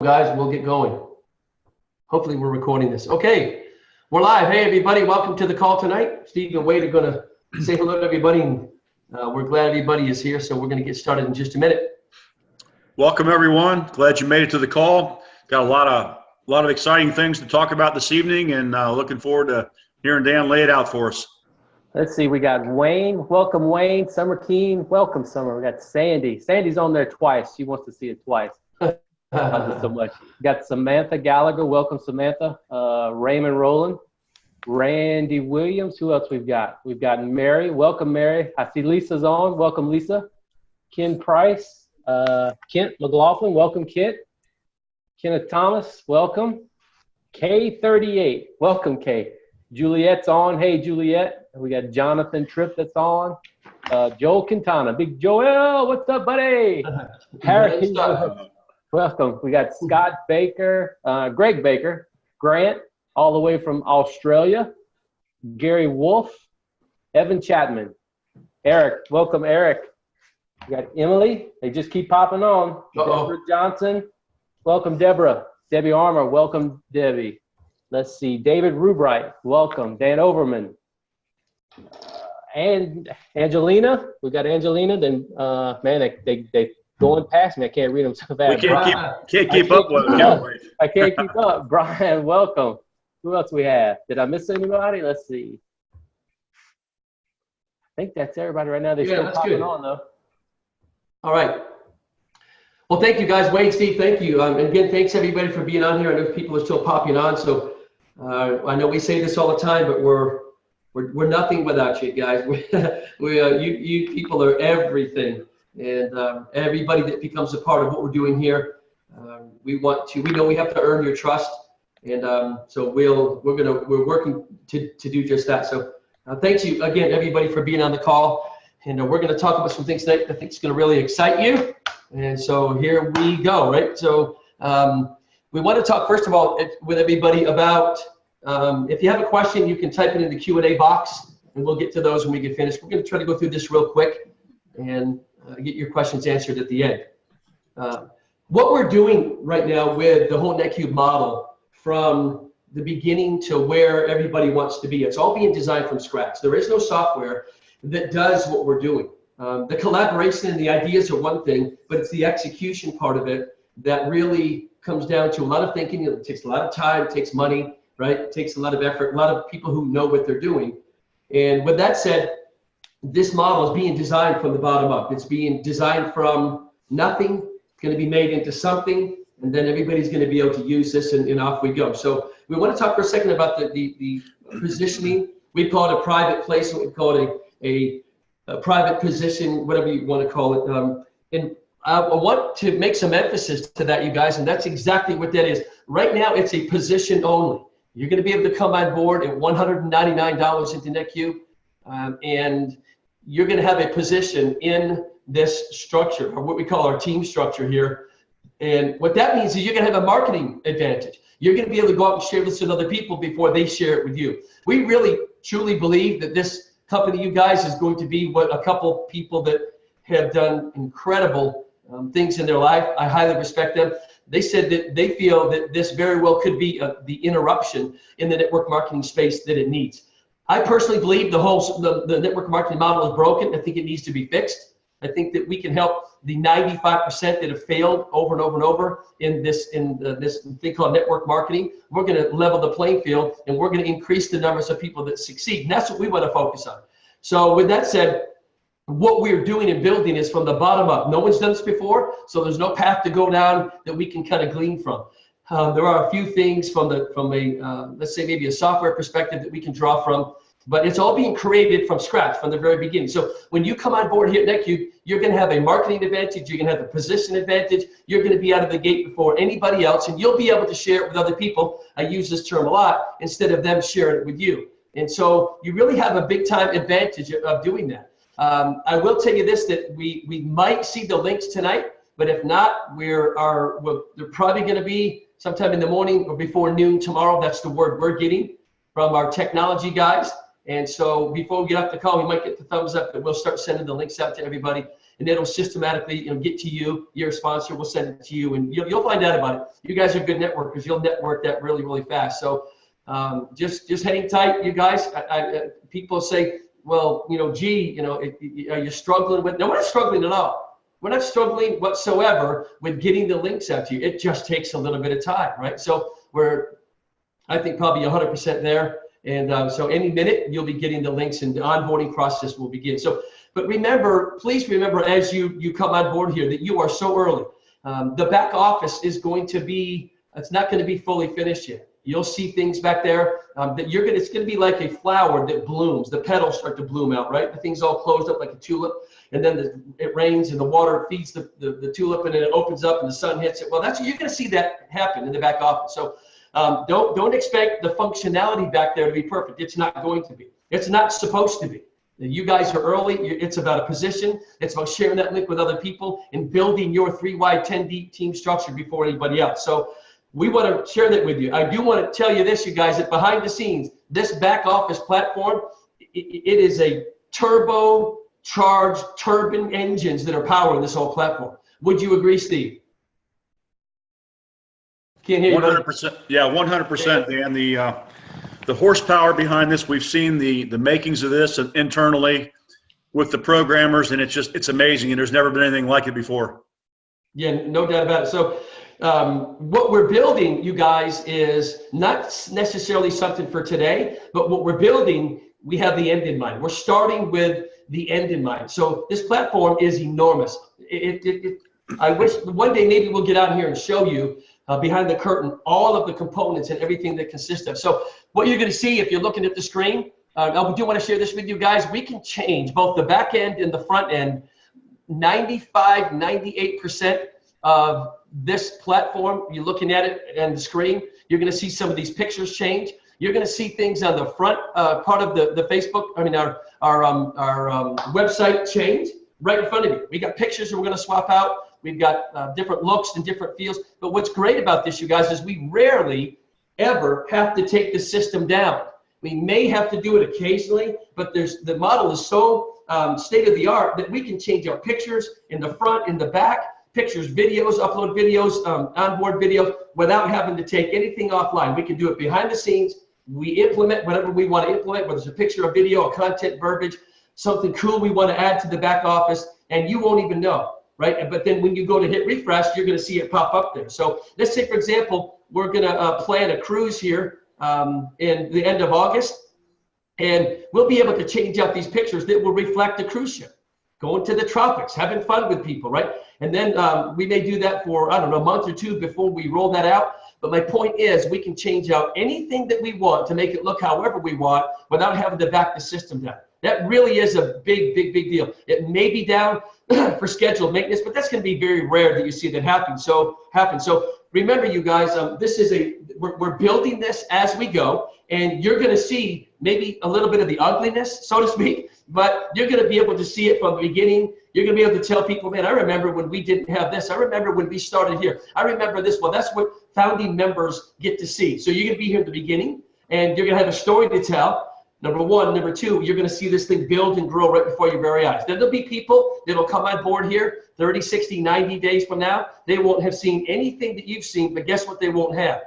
guys, we'll get going. Hopefully we're recording this. Okay, we're live. Hey, everybody, welcome to the call tonight. Steve and Wade are going to say hello to everybody. And, we're glad everybody is here, so we're going to get started in just a minute. Welcome, everyone. Glad you made it to the call. Got a lot of exciting things to talk about this evening, and looking forward to hearing Dan lay it out for us. Let's see, we got Wayne. Welcome, Wayne. Summer Keen. Welcome, Summer. We got Sandy. Sandy's on there twice. She wants to see it twice. Love it so much. Got Samantha Gallagher. Welcome, Samantha. Raymond Rowland. Randy Williams. Who else we've got? We've got Mary. Welcome, Mary. I see Lisa's on. Welcome, Lisa. Ken Price. Kent McLaughlin. Welcome, Kent. Kenneth Thomas. Welcome. K38. Welcome, K. Juliet's on. Hey, Juliet. We got Jonathan Tripp that's on. Joel Quintana. Big Joel. What's up, buddy? Harry. Welcome. We got Scott Baker, Greg Baker, Grant, all the way from Australia. Gary Wolf, Evan Chapman. Eric. Welcome, Eric. We got Emily. They just keep popping on. Deborah Johnson. Welcome, Deborah. Debbie Armour. Welcome, Debbie. Let's see. David Rubright. Welcome. Dan Overman. And Angelina. We got Angelina. Then, man, they going past me. I can't read them so fast. We can't keep up with them. I can't keep up. Brian, welcome. Who else we have? Did I miss anybody? Let's see. I think that's everybody right now. They're still popping on, though. All right. Well, thank you, guys. Wayne, Steve, thank you. And again, thanks, everybody, for being on here. I know people are still popping on. So I know we say this all the time, but we're nothing without you, guys. You people are everything. And everybody that becomes a part of what we're doing here, we know we have to earn your trust, and so we're working to do just that. So thanks you again, everybody, for being on the call, and we're going to talk about some things tonight that I think is going to really excite you. And so here we go, right? So we want to talk first of all with everybody about if you have a question, you can type it in the Q&A box, and we'll get to those when we get finished. We're going to try to go through this real quick and get your questions answered at the end. What we're doing right now with the whole NetQube model from the beginning to where everybody wants to be, it's all being designed from scratch. There is no software that does what we're doing. The collaboration and the ideas are one thing, but it's the execution part of it that really comes down to a lot of thinking. It takes a lot of time, it takes money, right? It takes a lot of effort, a lot of people who know what they're doing. And with that said, this model is being designed from the bottom up. It's being designed from nothing. It's going to be made into something, and then everybody's going to be able to use this, and off we go. So we want to talk for a second about the positioning. We call it a private placement. We call it a private position, whatever you want to call it. And I want to make some emphasis to that, you guys, and that's exactly what that is. Right now, it's a position only. You're going to be able to come on board at $199 into NetQube, and you're going to have a position in this structure, or what we call our team structure here. And what that means is you're going to have a marketing advantage. You're going to be able to go out and share this with other people before they share it with you. We really, truly believe that this company, you guys, is going to be what a couple people that have done incredible things in their life. I highly respect them. They said that they feel that this very well could be the interruption in the network marketing space that it needs. I personally believe the network marketing model is broken. I think it needs to be fixed. I think that we can help the 95% that have failed over and over and over in this thing called network marketing. We're going to level the playing field, and we're going to increase the numbers of people that succeed. And that's what we want to focus on. So with that said, what we're doing and building is from the bottom up. No one's done this before, so there's no path to go down that we can kind of glean from. There are a few things from a let's say maybe a software perspective that we can draw from, but it's all being created from scratch from the very beginning. So when you come on board here at NetQube, you're going to have a marketing advantage, you're going to have a position advantage, you're going to be out of the gate before anybody else, and you'll be able to share it with other people. I use this term a lot, instead of them sharing it with you. And so you really have a big time advantage of doing that. I will tell you this, that we might see the links tonight, but if not, they're probably going to be sometime in the morning or before noon tomorrow. That's the word we're getting from our technology guys. And so before we get off the call, we might get the thumbs up that we'll start sending the links out to everybody. and it'll systematically get to you. Your sponsor will send it to you, and you'll find out about it. You guys are good networkers. You'll network that really, really fast. So just hang tight, you guys. People say, well, gee, are you struggling with? No, we're not struggling at all. We're not struggling whatsoever with getting the links out to you. It just takes a little bit of time, right? So we're, I think, probably 100% there. And so any minute you'll be getting the links, and the onboarding process will begin. So, but remember, please remember, as you come on board here, that you are so early. The back office is going to be, it's not going to be fully finished yet. You'll see things back there that it's going to be like a flower that blooms. The petals start to bloom out, right? The thing's all closed up like a tulip, and then it rains and the water feeds the tulip, and then it opens up and the sun hits it. Well, you're going to see that happen in the back office. So don't expect the functionality back there to be perfect. It's not going to be. It's not supposed to be. You guys are early. It's about a position. It's about sharing that link with other people and building your 3-wide 10-deep team structure before anybody else. So we want to share that with you. I do want to tell you this, you guys, that behind the scenes, this back office platform, it is a turbo-charged turbine engines that are powering this whole platform. Would you agree, Steve? Can't hear you. 100%. Yeah, 100%, Dan. The horsepower behind this, we've seen the makings of this internally with the programmers, and it's amazing, and there's never been anything like it before. Yeah, no doubt about it. So what we're building, you guys, is not necessarily something for today, but what we're building, we have the end in mind. We're starting with the end in mind. So this platform is enormous. I wish one day maybe we'll get out here and show you behind the curtain all of the components and everything that consists of. So what you're going to see if you're looking at the screen, I do want to share this with you guys. We can change both the back end and the front end. 98% of this platform, you're looking at it and the screen, you're going to see some of these pictures change. You're going to see things on the front part of the Facebook, our website change right in front of you. We got pictures that we're going to swap out. We've got different looks and different feels. But what's great about this, you guys, is we rarely ever have to take the system down. We may have to do it occasionally, but the model is so state of the art that we can change our pictures in the front, in the back, pictures, videos, upload videos, onboard videos without having to take anything offline. We can do it behind the scenes. We implement whatever we want to implement, whether it's a picture, a video, a content, verbiage, something cool we want to add to the back office, and you won't even know. Right, but then when you go to hit refresh, you're going to see it pop up there. So let's say, for example, we're going to plan a cruise here in the end of August, and we'll be able to change out these pictures that will reflect the cruise ship, going to the tropics, having fun with people, right? And then we may do that for, I don't know, a month or two before we roll that out. But my point is, we can change out anything that we want to make it look however we want without having to back the system down. That really is a big deal. It may be down for scheduled maintenance, but that's going to be very rare that you see that happen. So remember, you guys, we're building this as we go, and you're going to see maybe a little bit of the ugliness, so to speak, but you're going to be able to see it from the beginning. You're going to be able to tell people, man, I remember when we didn't have this. I remember when we started here. I remember this. Well, that's what founding members get to see. So you're going to be here at the beginning, and you're going to have a story to tell. Number one. Number two, you're going to see this thing build and grow right before your very eyes. Then there'll be people that will come on board here 30, 60, 90 days from now. They won't have seen anything that you've seen, but guess what they won't have?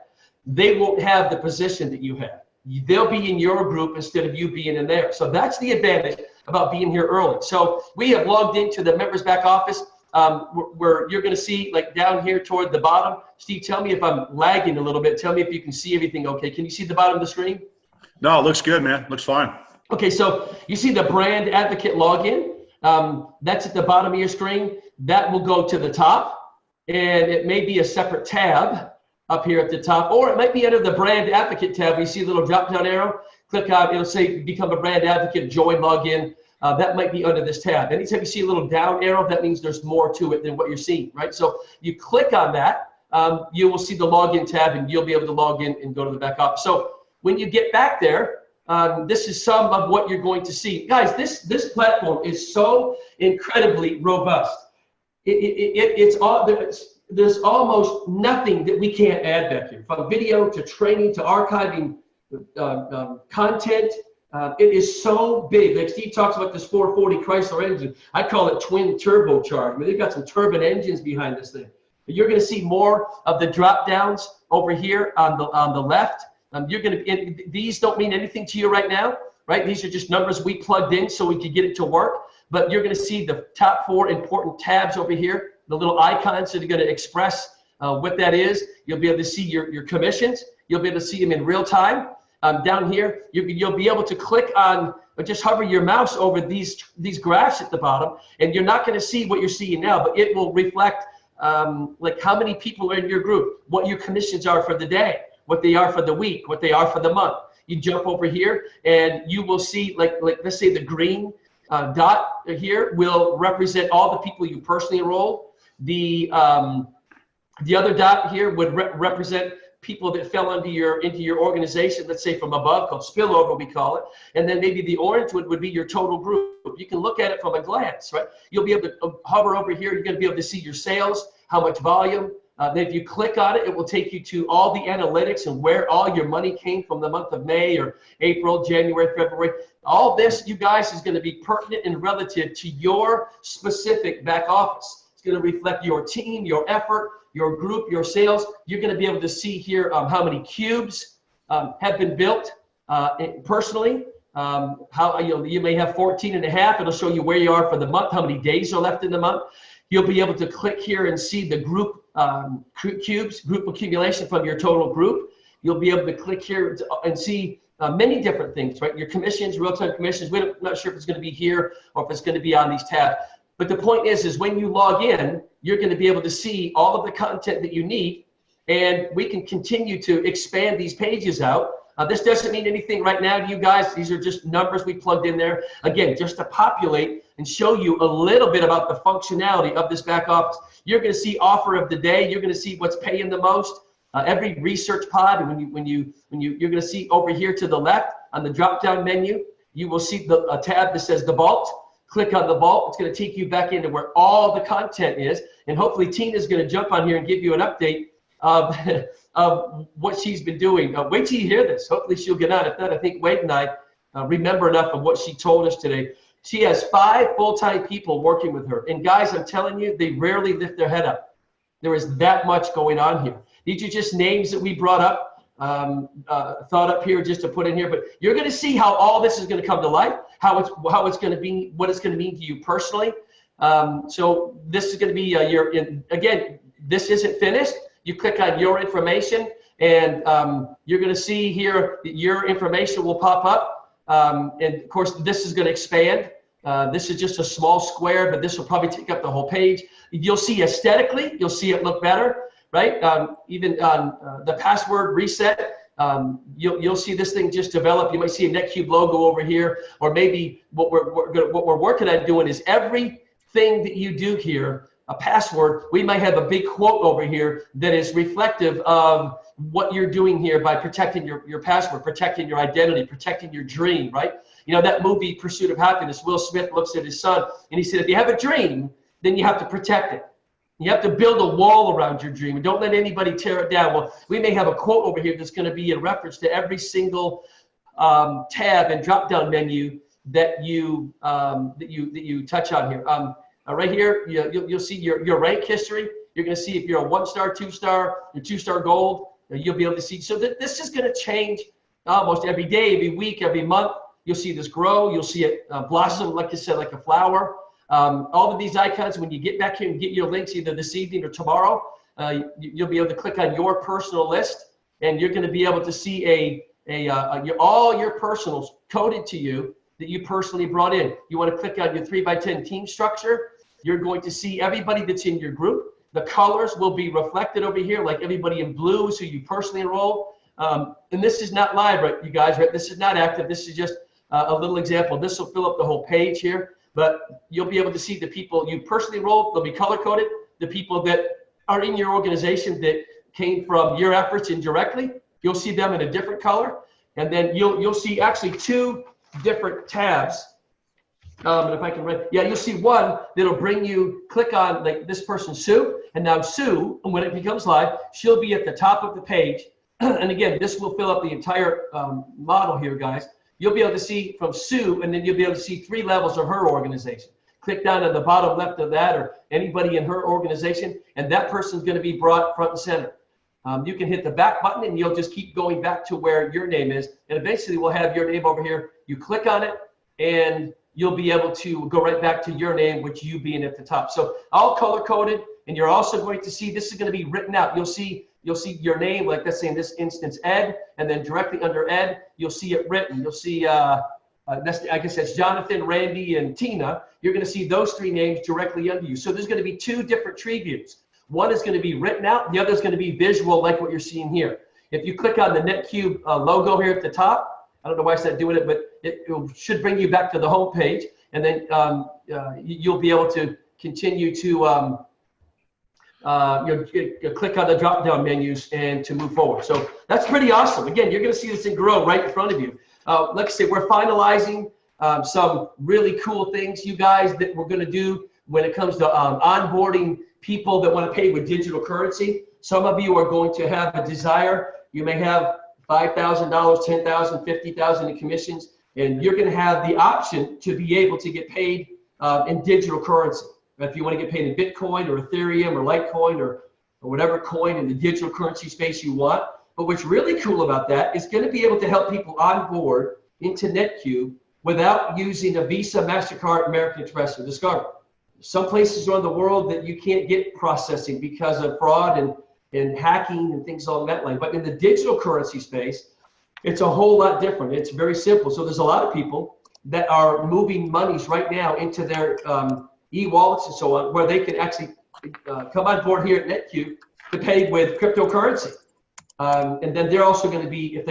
They won't have the position that you have. They'll be in your group instead of you being in there. So that's the advantage about being here early. So we have logged into the members back office where you're going to see, like down here toward the bottom. Steve, tell me if I'm lagging a little bit. Tell me if you can see everything okay. Can you see the bottom of the screen? No, it looks good, man. Looks fine. Okay, so you see the brand advocate login. That's at the bottom of your screen. That will go to the top, and it may be a separate tab up here at the top, or it might be under the brand advocate tab. You see a little drop-down arrow. Click on, it'll say become a brand advocate, join login. That might be under this tab. Anytime you see a little down arrow, that means there's more to it than what you're seeing, right? So you click on that, you will see the login tab, and you'll be able to log in and go to the back office. So when you get back there, this is some of what you're going to see. Guys, this platform is so incredibly robust. There's almost nothing that we can't add back here, from video to training to archiving content, It is so big. Like Steve talks about this 440 Chrysler engine. I call it twin turbocharged. I mean, they've got some turbine engines behind this thing. You're going to see more of the drop downs over here on the left. These don't mean anything to you right now, right? These are just numbers we plugged in so we could get it to work. But you're going to see the top 4 important tabs over here, the little icons that are going to express what that is. You'll be able to see your commissions. You'll be able to see them in real time. Down here, you'll be able to click on, or just hover your mouse over these graphs at the bottom, and you're not going to see what you're seeing now, but it will reflect like how many people are in your group, what your commissions are for the day, what they are for the week, what they are for the month. You jump over here, and you will see, like let's say the green dot here will represent all the people you personally enrolled. The other dot here would represent people that fell into your organization, let's say from above, called spillover, we call it. And then maybe the orange would be your total group. You can look at it from a glance, right? You'll be able to hover over here. You're going to be able to see your sales, how much volume. Then if you click on it, it will take you to all the analytics and where all your money came from the month of May or April, January, February. All this, you guys, is going to be pertinent and relative to your specific back office. It's going to reflect your team, your effort, your group, your sales. You're going to be able to see here how many cubes have been built personally. How you may have 14 and a half. It'll show you where you are for the month, how many days are left in the month. You'll be able to click here and see the group cubes, group accumulation from your total group. You'll be able to click here and see many different things, right? Your commissions, real-time commissions. We're not sure if it's going to be here or if it's going to be on these tabs. But the point is when you log in, you're going to be able to see all of the content that you need, and we can continue to expand these pages out. This doesn't mean anything right now to you guys. These are just numbers we plugged in there. Again, just to populate and show you a little bit about the functionality of this back office. You're going to see offer of the day. You're going to see what's paying the most. Every research pod, and you're going to see over here to the left on the drop-down menu, you will see a tab that says the vault. Click on the vault. It's going to take you back into where all the content is, and hopefully Tina's going to jump on here and give you an update of what she's been doing. Wait till you hear this. Hopefully she'll get on. If not, I think Wade and I remember enough of what she told us today. She has 5 full-time people working with her, and guys, I'm telling you, they rarely lift their head up. There is that much going on here. These are just names that we brought up. Thought up here just to put in here, but you're going to see how all this is going to come to life, how it's going to be, what it's going to mean to you personally. So this is going to be again, this isn't finished. You click on your information, and you're going to see here that your information will pop up. And of course, this is going to expand. This is just a small square, but this will probably take up the whole page. You'll see aesthetically, you'll see it look better. Right? Even on the password reset, you'll see this thing just develop. You might see a NetQube logo over here, or maybe what we're working on doing is everything that you do here, a password, we might have a big quote over here that is reflective of what you're doing here by protecting your password, protecting your identity, protecting your dream, right? You know, that movie, Pursuit of Happiness, Will Smith looks at his son and he said, if you have a dream, then you have to protect it. You have to build a wall around your dream and don't let anybody tear it down. Well, we may have a quote over here that's going to be in reference to every single tab and drop-down menu that you touch on here. Right here, you'll see your rank history. You're going to see if you're a 1-star, 2-star, or 2-star gold. You'll be able to see. So this is going to change almost every day, every week, every month. You'll see this grow. You'll see it blossom, like I said, like a flower. All of these icons, when you get back here and get your links either this evening or tomorrow, you'll be able to click on your personal list, and you're going to be able to see all your personals coded to you that you personally brought in. You want to click on your 3x10 team structure. You're going to see everybody that's in your group. The colors will be reflected over here, like everybody in blue is who you personally enrolled. And this is not live, right, you guys, right? This is not active. This is just a little example. This will fill up the whole page here. But you'll be able to see the people you personally enrolled. They'll be color-coded. The people that are in your organization that came from your efforts indirectly, you'll see them in a different color. And then you'll see actually 2 different tabs. And if I can read, yeah, you'll see one that'll bring you, click on like this person, Sue. And now Sue, when it becomes live, she'll be at the top of the page. And again, this will fill up the entire model here, guys. you'll be able to see from Sue, and then you'll be able to see 3 levels of her organization. Click down at the bottom left of that, or anybody in her organization, and that person's going to be brought front and center. You can hit the back button, and you'll just keep going back to where your name is, and eventually we'll have your name over here. You click on it, and you'll be able to go right back to your name, which you being at the top. So all color-coded, and you're also going to see, this is going to be written out. You'll see your name, like let's say in this instance, Ed, and then directly under Ed, you'll see it written. You'll see, I guess that's Jonathan, Randy, and Tina. You're going to see those 3 names directly under you. So there's going to be 2 different tree views. One is going to be written out. The other is going to be visual, like what you're seeing here. If you click on the NetQube logo here at the top, I don't know why it's not doing it, but it should bring you back to the home page, and then you'll be able to continue to click on the drop-down menus and to move forward. So that's pretty awesome. Again, you're going to see this thing grow right in front of you. Like I said, we're finalizing some really cool things, you guys, that we're going to do when it comes to onboarding people that want to pay with digital currency. Some of you are going to have a desire. You may have $5,000, $10,000, $50,000 in commissions, and you're going to have the option to be able to get paid in digital currency. If you want to get paid in Bitcoin or Ethereum or Litecoin or whatever coin in the digital currency space you want. But what's really cool about that is going to be able to help people onboard into NetQube without using a Visa, MasterCard, American Express, or Discover. Some places around the world that you can't get processing because of fraud and hacking and things along that line. But in the digital currency space, it's a whole lot different. It's very simple. So there's a lot of people that are moving monies right now into their e-wallets and so on, where they can actually come on board here at NetQube to pay with cryptocurrency. And then they're also going to be, if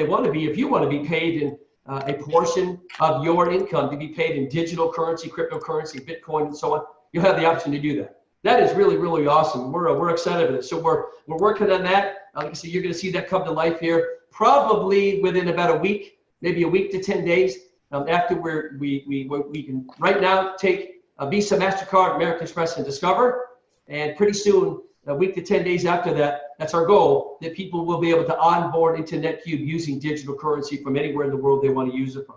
you want to be paid in a portion of your income to be paid in digital currency, cryptocurrency, Bitcoin, and so on, you'll have the option to do that. That is really, really awesome. We're excited with it. So we're working on that. Like I said, you're going to see that come to life here probably within about a week, maybe a week to 10 days after we can right now take a Visa, MasterCard, American Express, and Discover. And pretty soon, a week to 10 days after that, that's our goal, that people will be able to onboard into NetQube using digital currency from anywhere in the world they want to use it from.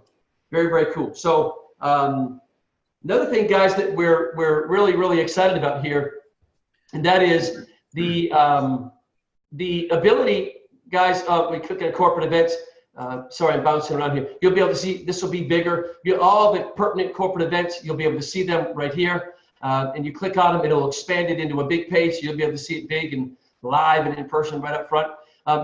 Very, very cool. So another thing, guys, that we're really, really excited about here, and that is the ability, guys, we click on corporate events. Sorry, I'm bouncing around here. You'll be able to see, this will be bigger. All the pertinent corporate events, you'll be able to see them right here. And you click on them, it'll expand it into a big page. So you'll be able to see it big and live and in person right up front.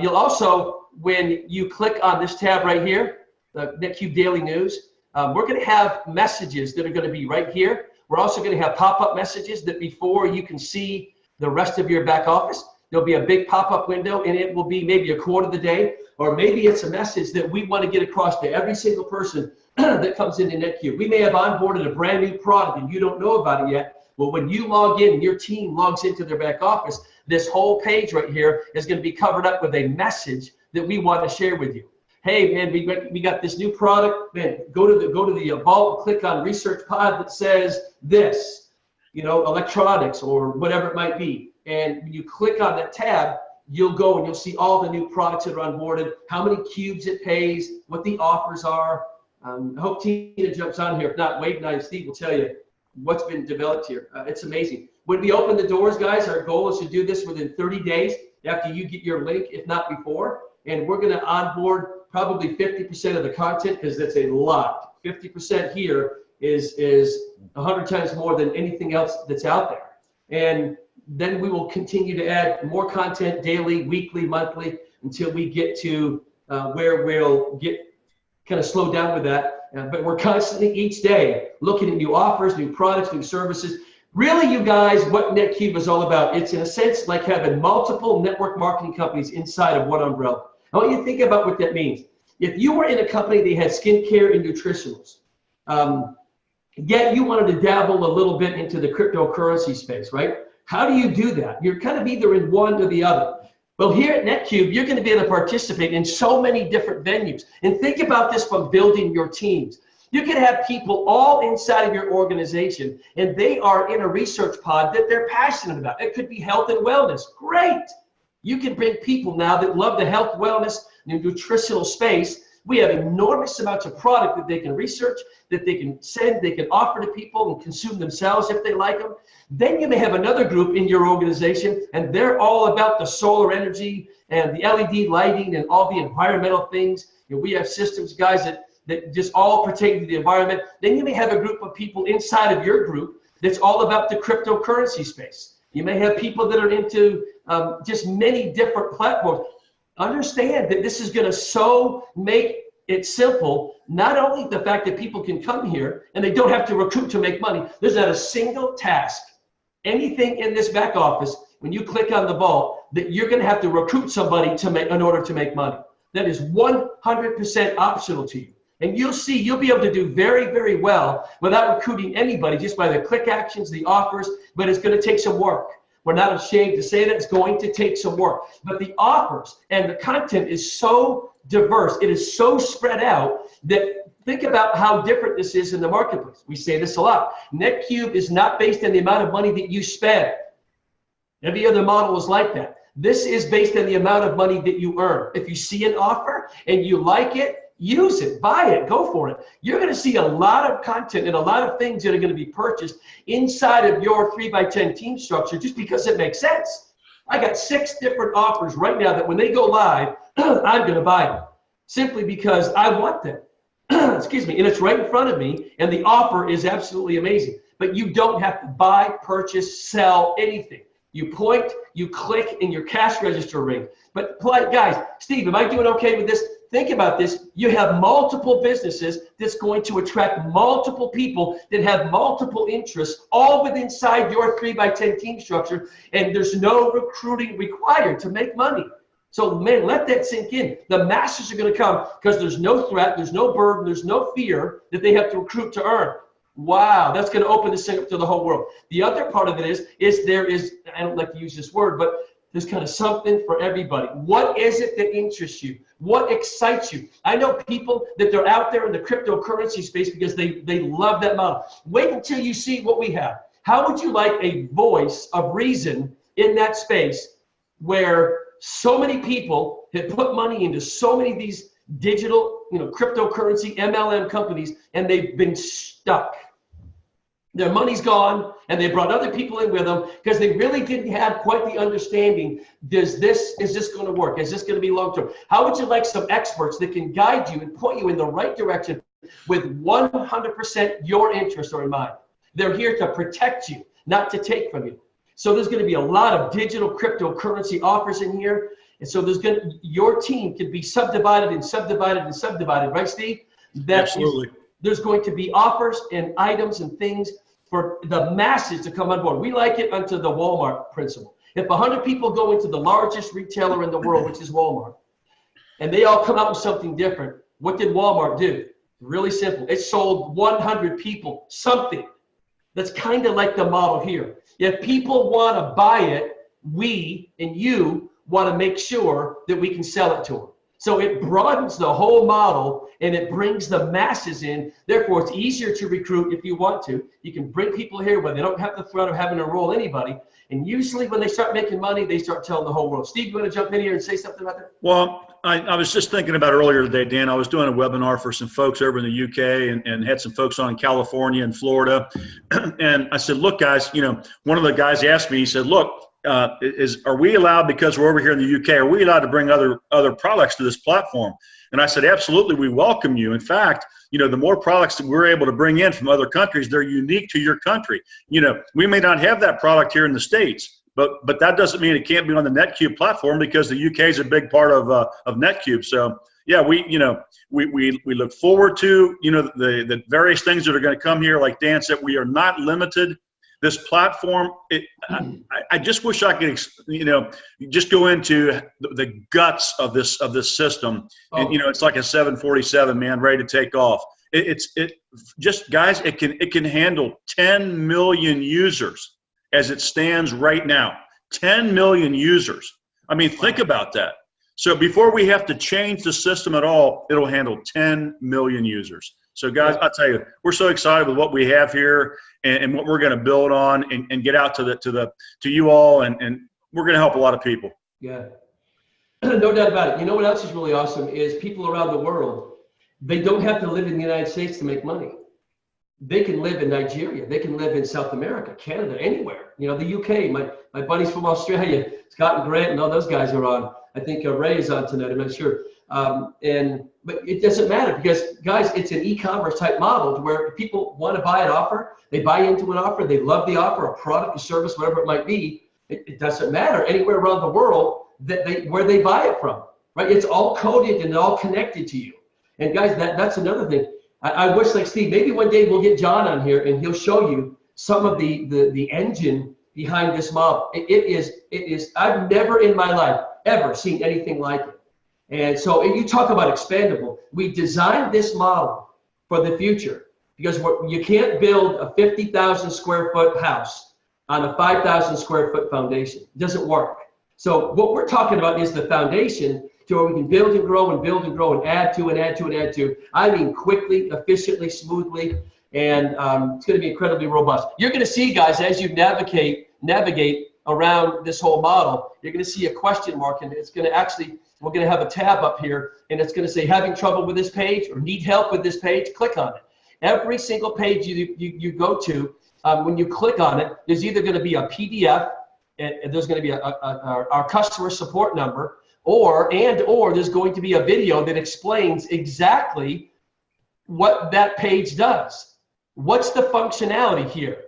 You'll also, when you click on this tab right here, the NetQube Daily News, we're going to have messages that are going to be right here. We're also going to have pop-up messages that before you can see the rest of your back office, there'll be a big pop-up window, and it will be maybe a quote of the day, or maybe it's a message that we want to get across to every single person that comes into NetQube. We may have onboarded a brand new product and you don't know about it yet. Well, when you log in and your team logs into their back office, this whole page right here is going to be covered up with a message that we want to share with you. Hey, man, we got this new product. Man, go to the vault, click on Research Pod that says this, electronics or whatever it might be. And when you click on that tab, you'll go and you'll see all the new products that are onboarded, how many cubes it pays, what the offers are. I hope Tina jumps on here. If not, Wade and I and Steve will tell you what's been developed here. It's amazing. When we open the doors, guys, our goal is to do this within 30 days after you get your link, if not before. And we're going to onboard probably 50% of the content, because that's a lot. 50% here is 100 times more than anything else that's out there. And then we will continue to add more content daily, weekly, monthly, until we get to where we'll get kind of slow down with that. But we're constantly each day looking at new offers, new products, new services. Really, you guys, what NetQube is all about, it's in a sense like having multiple network marketing companies inside of one umbrella. I want you to think about what that means. If you were in a company that had skincare and nutritionals, yet you wanted to dabble a little bit into the cryptocurrency space, right? How do you do that? You're kind of either in one or the other. Well, here at NetQube, you're going to be able to participate in so many different venues. And think about this from building your teams. You can have people all inside of your organization, and they are in a research pod that they're passionate about. It could be health and wellness. Great. You can bring people now that love the health, wellness, and nutritional space We have enormous amounts of product that they can research, that they can send, they can offer to people and consume themselves if they like them. Then you may have another group in your organization, and they're all about the solar energy and the LED lighting and all the environmental things. You know, we have systems guys that just all pertain to the environment. Then you may have a group of people inside of your group that's all about the cryptocurrency space. You may have people that are into just many different platforms. Understand that this is going to so make it simple, not only the fact that people can come here and they don't have to recruit to make money. There's not a single task, anything in this back office, when you click on the vault, that you're going to have to recruit somebody to make in order to make money. That is 100% optional to you. And you'll see, you'll be able to do very, very well without recruiting anybody, just by the click actions, the offers, but it's going to take some work. We're not ashamed to say that it's going to take some work. But the offers and the content is so diverse, it is so spread out, that think about how different this is in the marketplace. We say this a lot. NetQube is not based on the amount of money that you spend. Every other model is like that. This is based on the amount of money that you earn. If you see an offer and you like it, use it, buy it, go for it. You're going to see a lot of content and a lot of things that are going to be purchased inside of your 3x10 team structure just because it makes sense. I got 6 different offers right now that when they go live, I'm going to buy them simply because I want them. Excuse me. And it's right in front of me, and the offer is absolutely amazing. But you don't have to buy, purchase, sell anything. You point, you click, and your cash register rings. But guys, Steve, am I doing okay with this? Think about this. You have multiple businesses that's going to attract multiple people that have multiple interests, all within inside your 3x10 team structure, and there's no recruiting required to make money. So, man, let that sink in. The masses are going to come because there's no threat, there's no burden, there's no fear that they have to recruit to earn. Wow, that's going to open this thing up to the whole world. The other part of it is there is, I don't like to use this word, but there's kind of something for everybody. What is it that interests you? What excites you? I know people that they're out there in the cryptocurrency space because they love that model. Wait until you see what we have. How would you like a voice of reason in that space where so many people have put money into so many of these digital, cryptocurrency MLM companies, and they've been stuck? Their money's gone, and they brought other people in with them because they really didn't have quite the understanding. Is this going to work? Is this going to be long-term? How would you like some experts that can guide you and point you in the right direction with 100% your interest or in mind? They're here to protect you, not to take from you. So there's going to be a lot of digital cryptocurrency offers in here. And so your team could be subdivided and subdivided and subdivided, right, Steve? Absolutely. There's going to be offers and items and things for the masses to come on board. We like it unto the Walmart principle. If 100 people go into the largest retailer in the world, which is Walmart, and they all come out with something different, what did Walmart do? Really simple. It sold 100 people something. That's kind of like the model here. If people want to buy it, we and you want to make sure that we can sell it to them. So it broadens the whole model and it brings the masses in. Therefore, it's easier to recruit if you want to. You can bring people here where they don't have the threat of having to enroll anybody. And usually when they start making money, they start telling the whole world. Steve, you want to jump in here and say something about that? Well, I was just thinking about earlier today, Dan. I was doing a webinar for some folks over in the UK and had some folks on in California and Florida. And I said, look, guys, one of the guys asked me, he said, look, are we allowed, because we're over here in the UK, are we allowed to bring other products to this platform? And I said, absolutely, we welcome you. In fact, the more products that we're able to bring in from other countries, they're unique to your country. We may not have that product here in the States, but that doesn't mean it can't be on the NetQube platform, because the UK is a big part of NetQube. So yeah, we look forward to the various things that are going to come here. Like Dan said, we are not limited. This platform, I just wish I could, just go into the guts of this system. Oh. And it's like a 747, man, ready to take off. Guys, it can handle 10 million users as it stands right now. 10 million users. I mean, think about that. So before we have to change the system at all, it'll handle 10 million users. So guys, I'll tell you, we're so excited with what we have here and what we're going to build on and get out to you all, and we're going to help a lot of people. Yeah, no doubt about it. You know what else is really awesome is people around the world They don't have to live in the United States to make money. They can live in Nigeria. They can live in South America, Canada, anywhere. You know, the UK. My buddies from Australia, Scott and Grant, and all those guys are on. I think Ray is on tonight. I'm not sure. But it doesn't matter because, guys, it's an e-commerce type model to where people want to buy an offer. They buy into an offer. They love the offer, a product, a service, whatever it might be. It doesn't matter anywhere around the world where they buy it from, right? It's all coded and all connected to you. And guys, that's another thing. I wish, like Steve, maybe one day we'll get John on here and he'll show you some of the engine behind this model. It is. I've never in my life ever seen anything like it. And so, if you talk about expandable, we designed this model for the future because you can't build a 50,000 square foot house on a 5,000 square foot foundation. It doesn't work. So what we're talking about is the foundation to where we can build and grow and build and grow and add to and add to and add to. I mean, quickly, efficiently, smoothly, and it's going to be incredibly robust. You're going to see, guys, as you navigate around this whole model, you're going to see a question mark, and it's going to actually, we're going to have a tab up here, and it's going to say, having trouble with this page or need help with this page, click on it. Every single page you go to, when you click on it, there's either going to be a PDF, and there's going to be our customer support number, or there's going to be a video that explains exactly what that page does. What's the functionality here?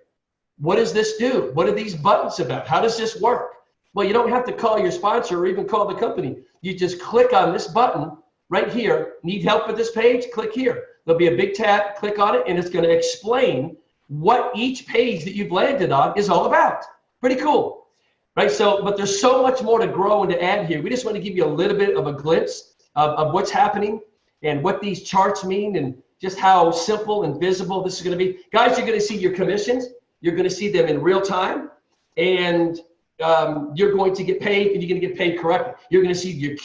What does this do? What are these buttons about? How does this work? Well, you don't have to call your sponsor or even call the company. You just click on this button right here. Need help with this page? Click here. There'll be a big tab, click on it, and it's going to explain what each page that you've landed on is all about. Pretty cool, right? So, but there's so much more to grow and to add here. We just want to give you a little bit of a glimpse of what's happening and what these charts mean and just how simple and visible this is going to be. Guys, you're going to see your commissions. You're going to see them in real time, and you're going to get paid, and you're going to get paid correctly. You're going to see your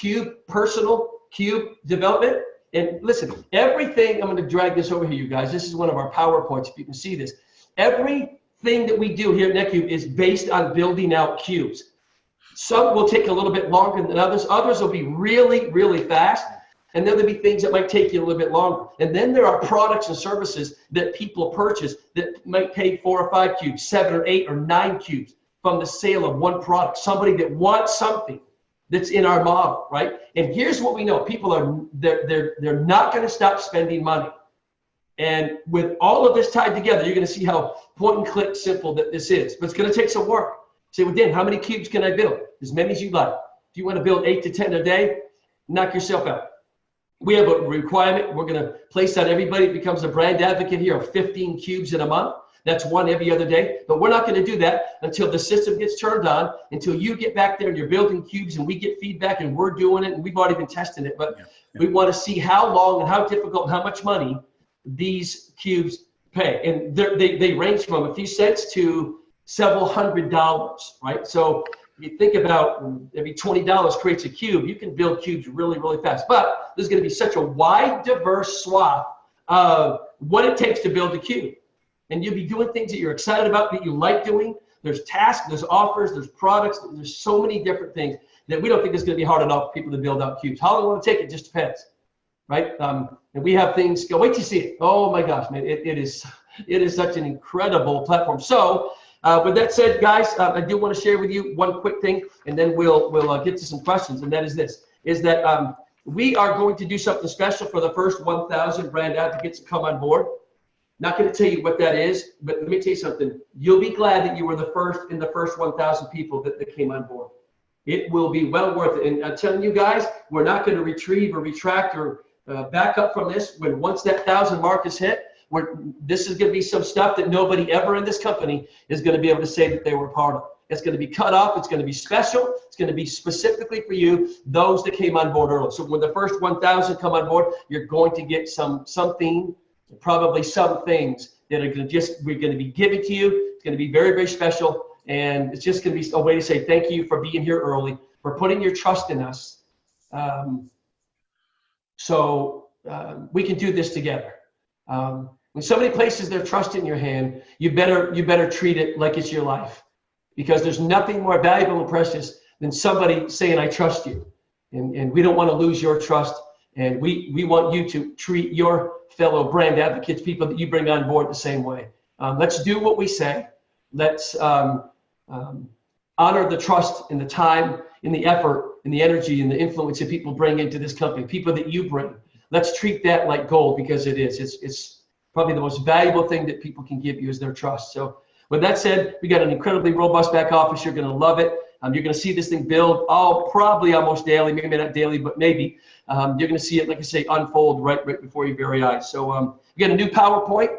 personal cube development. And listen, everything, I'm going to drag this over here, you guys. This is one of our PowerPoints, if you can see this. Everything that we do here at NetQube is based on building out cubes. Some will take a little bit longer than others. Others will be really, really fast. And then there'll be things that might take you a little bit longer. And then there are products and services that people purchase that might pay 4 or 5 cubes, 7 or 8 or 9 cubes from the sale of one product. Somebody that wants something that's in our model, right? And here's what we know: people are they're not going to stop spending money. And with all of this tied together, you're going to see how point and click simple that this is. But it's going to take some work. Say, well, Dan, how many cubes can I build? As many as you like. If you want to build 8 to 10 a day, knock yourself out. We have a requirement. We're going to place on everybody that becomes a brand advocate here of 15 cubes in a month. That's one every other day. But we're not going to do that until the system gets turned on, until you get back there and you're building cubes and we get feedback and we're doing it and we've already been testing it. But we want to see how long and how difficult and how much money these cubes pay. And they range from a few cents to several $100s, right? So you think about every $20 creates a cube. You can build cubes really, really fast. But there's going to be such a wide, diverse swath of what it takes to build a cube. And you'll be doing things that you're excited about, that you like doing. There's tasks, there's offers, there's products. There's so many different things that we don't think it's going to be hard enough for people to build out cubes. How long will it take? It just depends, right? And we have things, go wait to see it. Oh my gosh, man, it is such an incredible platform. So with that said, guys, I do want to share with you one quick thing, and then we'll get to some questions, and that is this, is that we are going to do something special for the first 1,000 brand advocates to come on board. Not going to tell you what that is, but let me tell you something. You'll be glad that you were the first in the first 1,000 people that came on board. It will be well worth it. And I'm telling you guys, we're not going to retrieve or retract or back up from this. Once that 1,000 mark is hit, this is going to be some stuff that nobody ever in this company is going to be able to say that they were part of. It's going to be cut off. It's going to be special. It's going to be specifically for you, those that came on board early. So when the first 1,000 come on board, you're going to get something, probably some things that are going to we're going to be giving to you. It's going to be very, very special. And it's just going to be a way to say thank you for being here early, for putting your trust in us. So we can do this together. When somebody places their trust in your hand, you better treat it like it's your life, because there's nothing more valuable and precious than somebody saying, I trust you. And we don't want to lose your trust. And we want you to treat your fellow brand advocates, people that you bring on board, the same way. Let's do what we say. Let's honor the trust and the time and the effort and the energy and the influence that people bring into this company, people that you bring. Let's treat that like gold, because it is. It's probably the most valuable thing that people can give you is their trust. So with that said, we got an incredibly robust back office. You're going to love it. You're going to see this thing build probably almost daily, maybe not daily, but maybe. You're going to see it, like I say, unfold right before your very eyes. So we got a new PowerPoint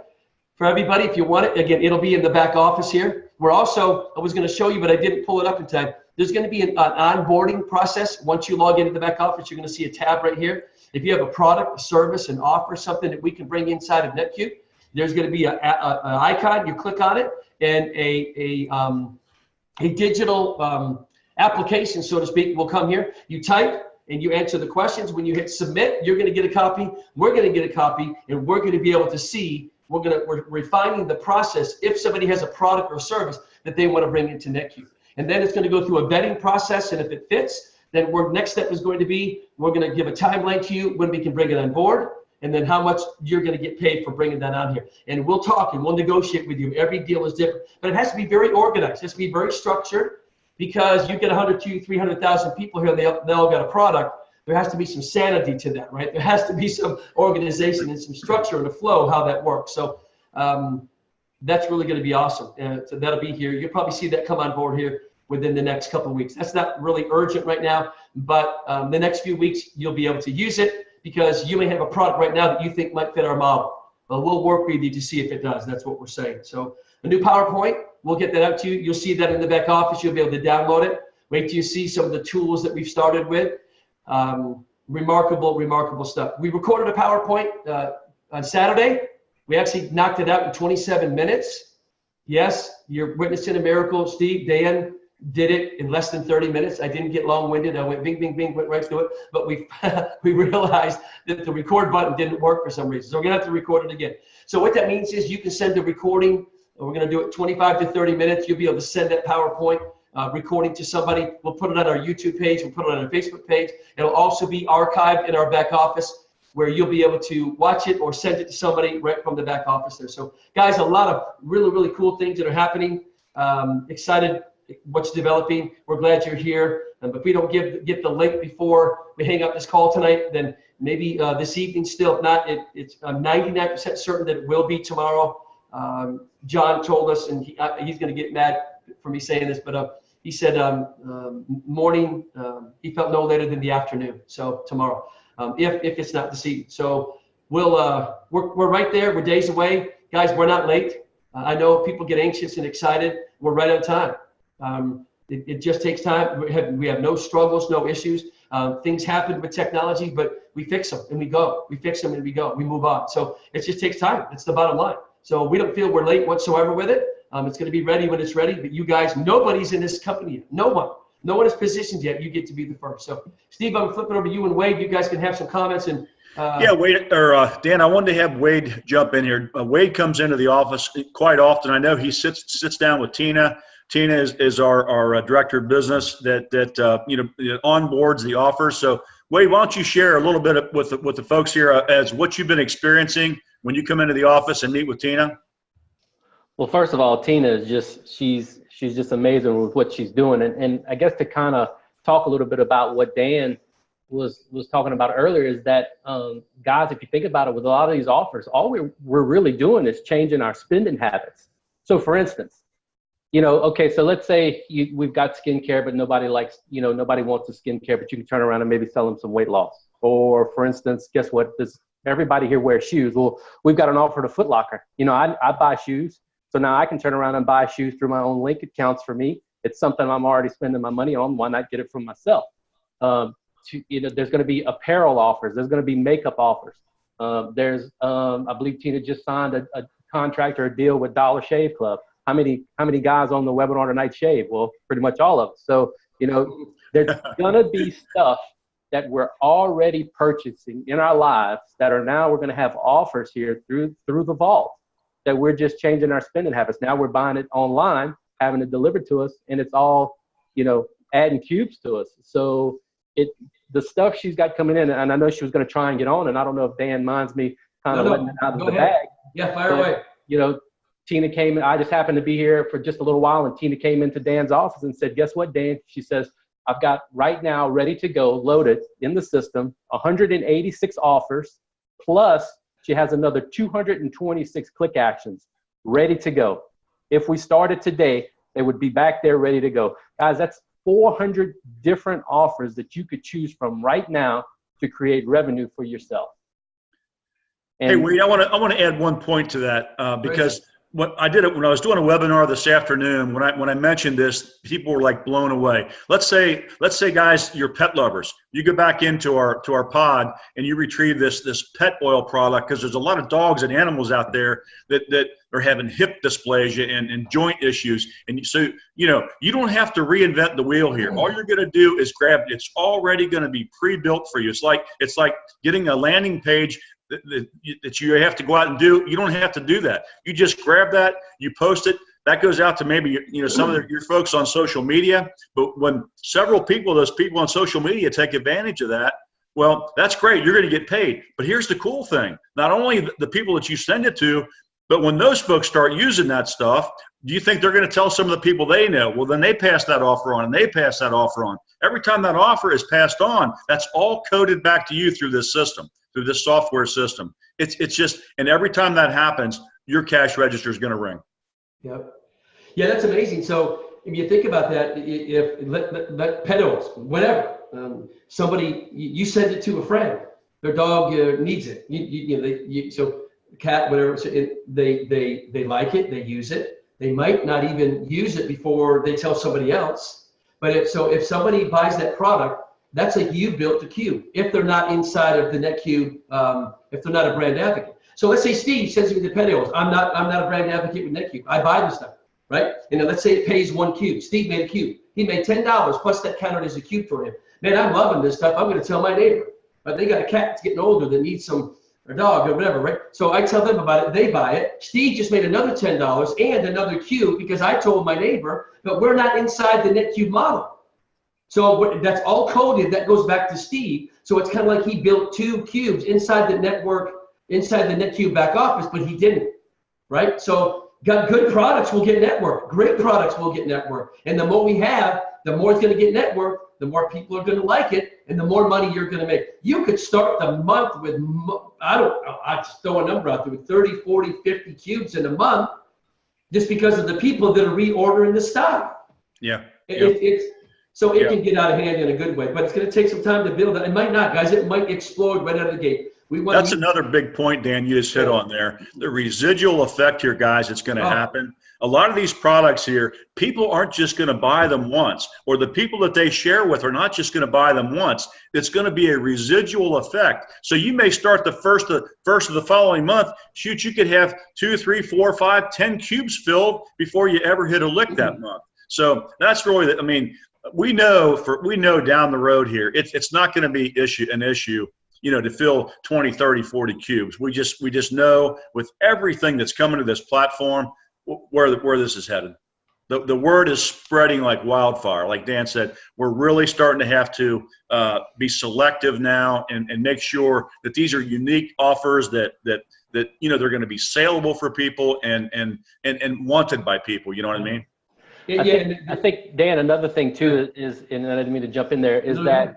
for everybody if you want it. Again, it'll be in the back office here. We're also, I was going to show you, but I didn't pull it up in time. There's going to be an onboarding process. Once you log into the back office, you're going to see a tab right here. If you have a product, a service, an offer, something that we can bring inside of NetQube, there's going to be an icon. You click on it, and a digital application, so to speak, will come here. You type and you answer the questions. When you hit submit, you're going to get a copy. We're going to get a copy, and we're going to be able to see. We're refining the process if somebody has a product or service that they want to bring into NetQube. And then it's going to go through a vetting process, and if it fits, then next step is going to be, we're going to give a timeline to you when we can bring it on board, and then how much you're going to get paid for bringing that on here. And we'll talk and we'll negotiate with you. Every deal is different, but it has to be very organized. It has to be very structured, because you get 100, 200, 300,000 people here, they all got a product. There has to be some sanity to that, right? There has to be some organization and some structure and a flow, how that works. So that's really going to be awesome. So that'll be here. You'll probably see that come on board here within the next couple of weeks. That's not really urgent right now, but the next few weeks you'll be able to use it, because you may have a product right now that you think might fit our model. Well, we'll work with you to see if it does. That's what we're saying. So a new PowerPoint, we'll get that out to you. You'll see that in the back office. You'll be able to download it. Wait till you see some of the tools that we've started with. Remarkable stuff. We recorded a PowerPoint on Saturday. We actually knocked it out in 27 minutes. Yes, you're witnessing a miracle. Steve, Dan did it in less than 30 minutes. I didn't get long-winded. I went bing, bing, bing, went right through it. But we realized that the record button didn't work for some reason. So we're going to have to record it again. So what that means is you can send the recording. We're going to do it 25 to 30 minutes. You'll be able to send that PowerPoint recording to somebody. We'll put it on our YouTube page. We'll put it on our Facebook page. It'll also be archived in our back office, where you'll be able to watch it or send it to somebody right from the back office there. So guys, a lot of really, really cool things that are happening. Excited what's developing. We're glad you're here. But if we don't get the link before we hang up this call tonight, then maybe this evening still. If not, I'm 99% certain that it will be tomorrow. John told us, and he's going to get mad for me saying this, but he said morning. He felt no later than the afternoon. So tomorrow, if it's not this evening. So we're right there. We're days away, guys. We're not late. I know people get anxious and excited. We're right on time. It just takes time. We have no struggles, no issues. Things happen with technology, but we fix them and we go. We fix them and we go. We move on. So it just takes time. It's the bottom line. So we don't feel we're late whatsoever with it. It's going to be ready when it's ready. But you guys, nobody's in this company yet. No one is positioned yet. You get to be the first. So Steve, I'm flipping over to you and Wade. You guys can have some comments. And yeah, Wade or Dan, I wanted to have Wade jump in here. Wade comes into the office quite often. I know he sits down with Tina. Tina is our director of business that onboards the offers. So Wade, why don't you share a little bit with the folks here as what you've been experiencing when you come into the office and meet with Tina? Well, first of all, Tina is she's just amazing with what she's doing. And I guess to kind of talk a little bit about what Dan was talking about earlier is that, guys, if you think about it, with a lot of these offers, all we're really doing is changing our spending habits. So for instance, okay, so let's say we've got skincare, but nobody wants the skincare, but you can turn around and maybe sell them some weight loss. Or for instance, guess what? Everybody here wears shoes. Well, we've got an offer to Foot Locker. I buy shoes. So now I can turn around and buy shoes through my own link. It counts for me. It's something I'm already spending my money on. Why not get it from myself? There's going to be apparel offers. There's going to be makeup offers. I believe Tina just signed a contract or a deal with Dollar Shave Club. How many guys on the webinar tonight shave? Well, pretty much all of us. So, there's going to be stuff that we're already purchasing in our lives that we're going to have offers here through the vault, that we're just changing our spending habits. Now we're buying it online, having it delivered to us, and it's all, adding cubes to us. So, the stuff she's got coming in, and I know she was going to try and get on, and I don't know if Dan minds me kind of letting it out of the bag. Yeah, fire away. You know, Tina came, I just happened to be here for just a little while, and Tina came into Dan's office and said, guess what, Dan? She says, I've got right now ready to go, loaded in the system, 186 offers, plus she has another 226 click actions ready to go. If we started today, they would be back there ready to go. Guys, that's 400 different offers that you could choose from right now to create revenue for yourself. And hey, Wade, I want to add one point to that because when I was doing a webinar this afternoon, when I mentioned this, people were like blown away. Let's say guys, you're pet lovers. You go back into our pod and you retrieve this pet oil product because there's a lot of dogs and animals out there that are having hip dysplasia and joint issues. And so, you know, you don't have to reinvent the wheel here. All you're going to do is grab it. It's already going to be pre-built for you. It's like getting a landing page that you have to go out and do. You don't have to do that. You just grab that, you post it, that goes out to maybe, you know, some of your folks on social media. But when several people, those people on social media take advantage of that, well, that's great. You're going to get paid. But here's the cool thing. Not only the people that you send it to, but when those folks start using that stuff, do you think they're going to tell some of the people they know? Well, then they pass that offer on and they pass that offer on. Every time that offer is passed on, that's all coded back to you through this system, through this software system. It's just, and every time that happens, your cash register is going to ring. Yep. Yeah, that's amazing. So if you think about that, if let pet oils, whatever, somebody, you send it to a friend, their dog needs it. So cat, whatever, so they like it, they use it. They might not even use it before they tell somebody else. But if somebody buys that product, that's like you built a cube. If they're not inside of the NetQube, if they're not a brand advocate. So let's say Steve sends me the pet oils. I'm not a brand advocate with NetQube. I buy the stuff, right? And then let's say it pays 1 cube. Steve made a cube. He made $10 plus that counted as a cube for him. Man, I'm loving this stuff. I'm going to tell my neighbor. But they got a cat that's getting older that needs some, or dog or whatever, right? So I tell them about it. They buy it. Steve just made another $10 and another cube because I told my neighbor, but we're not inside the NetQube model. So that's all coded. That goes back to Steve. So it's kind of like he built 2 cubes inside the network, inside the NetQube back office, but he didn't, right? So got good products will get networked. Great products will get networked. And the more we have, the more it's going to get networked, the more people are going to like it, and the more money you're going to make. You could start the month with, I don't know, I just throw a number out there, with 30, 40, 50 cubes in a month, just because of the people that are reordering the stock. Yeah. So it can get out of hand in a good way, but it's going to take some time to build it. It might not, guys. It might explode right out of the gate. That's another big point, Dan, you just hit on there. The residual effect here, guys, it's going to happen. A lot of these products here, people aren't just going to buy them once, or the people that they share with are not just going to buy them once. It's going to be a residual effect. So you may start the first of the following month. Shoot, you could have 2, 3, 4, 5, 10 cubes filled before you ever hit a lick that month. So that's really, I mean, we know down the road here, it's not going to be an issue, you know, to fill 20, 30, 40 cubes. We just know with everything that's coming to this platform where this is headed. The word is spreading like wildfire. Like Dan said, we're really starting to have to be selective now and make sure that these are unique offers that you know, they're going to be saleable for people and wanted by people. You know what I mean? I think, Dan, another thing too is, and I didn't mean to jump in there, is that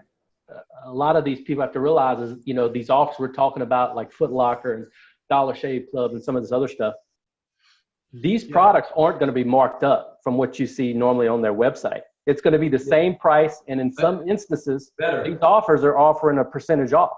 a lot of these people have to realize is, you know, these offers we're talking about, like Foot Locker and Dollar Shave Club and some of this other stuff, these products aren't going to be marked up from what you see normally on their website. It's going to be the same price, and in some instances, these offers are offering a percentage off.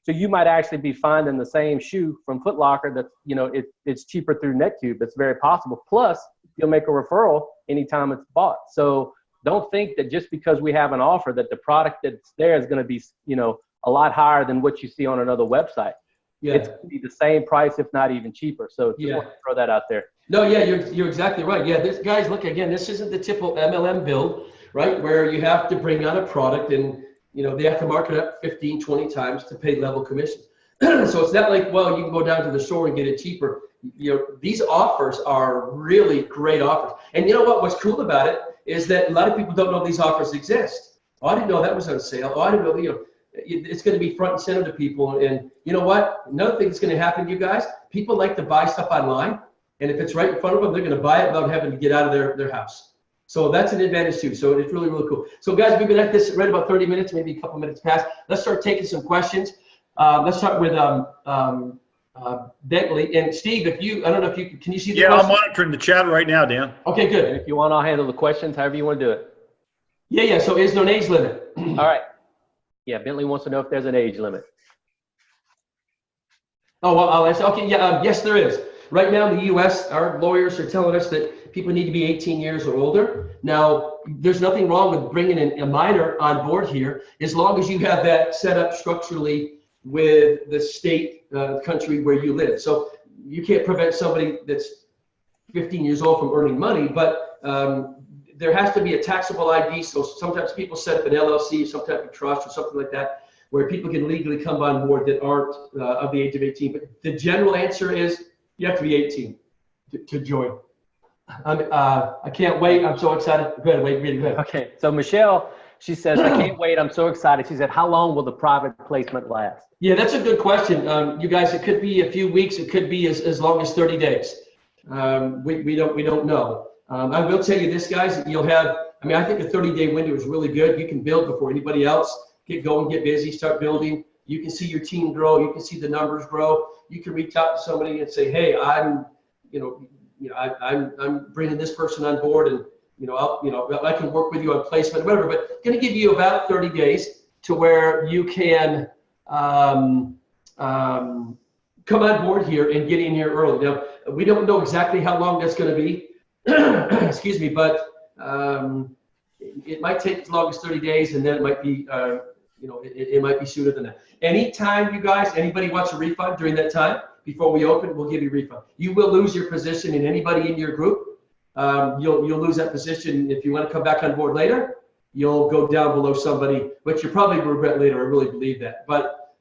So you might actually be finding the same shoe from Foot Locker that's, you know, it's cheaper through NetQube. It's very possible. Plus, you'll make a referral anytime it's bought. So don't think that just because we have an offer that the product that's there is going to be, you know, a lot higher than what you see on another website. Yeah. It's going to be the same price, if not even cheaper. So just want to throw that out there. No, yeah, you're exactly right. Yeah, guys, look, again, this isn't the typical MLM build, right, where you have to bring out a product and, you know, they have to mark it up 15, 20 times to pay level commission. So it's not like, well, you can go down to the store and get it cheaper. You know, these offers are really great offers. And you know what's cool about it is that a lot of people don't know these offers exist. Oh, I didn't know that was on sale. Oh, I didn't know, it's going to be front and center to people. And you know what? Another thing that's going to happen, you guys, people like to buy stuff online. And if it's right in front of them, they're going to buy it without having to get out of their house. So that's an advantage too. So it's really, really cool. So guys, we've been at this right about 30 minutes, maybe a couple minutes past. Let's start taking some questions. Let's start with Bentley. And Steve, I don't know if you can you see the question? I'm monitoring the chat right now, Dan. Okay, good. And if you want, I'll handle the questions, however you want to do it. Yeah. So is there an age limit? All right. Yeah, Bentley wants to know if there's an age limit. Oh, well, I'll answer. Okay, yeah, yes, there is. Right now in the U.S., our lawyers are telling us that people need to be 18 years or older. Now, there's nothing wrong with bringing in a minor on board here, as long as you have that set up structurally with the state, country where you live. So you can't prevent somebody that's 15 years old from earning money, but there has to be a taxable ID. So sometimes people set up an LLC, some type of trust or something like that, where people can legally come on board that aren't of the age of 18. But the general answer is you have to be 18 to join. I can't wait. I'm so excited. Go ahead, wait, really good. Okay, so Michelle, she says, I can't wait. I'm so excited. She said, how long will the private placement last? Yeah, that's a good question. You guys, it could be a few weeks. It could be as long as 30 days. We don't know. I will tell you this, guys, you'll have, I think a 30-day window is really good. You can build before anybody else. Get going, get busy, start building. You can see your team grow. You can see the numbers grow. You can reach out to somebody and say, hey, I'm bringing this person on board, and I can work with you on placement, whatever. But going to give you about 30 days to where you can come on board here and get in here early. Now, we don't know exactly how long that's going to be. Excuse me, but it might take as long as 30 days, and then it might be, it might be sooner than that. Anytime, you guys, anybody wants a refund during that time, before we open, we'll give you a refund. You will lose your position in anybody in your group. You'll lose that position. If you want to come back on board later, you'll go down below somebody, which you probably regret later. I really believe that. But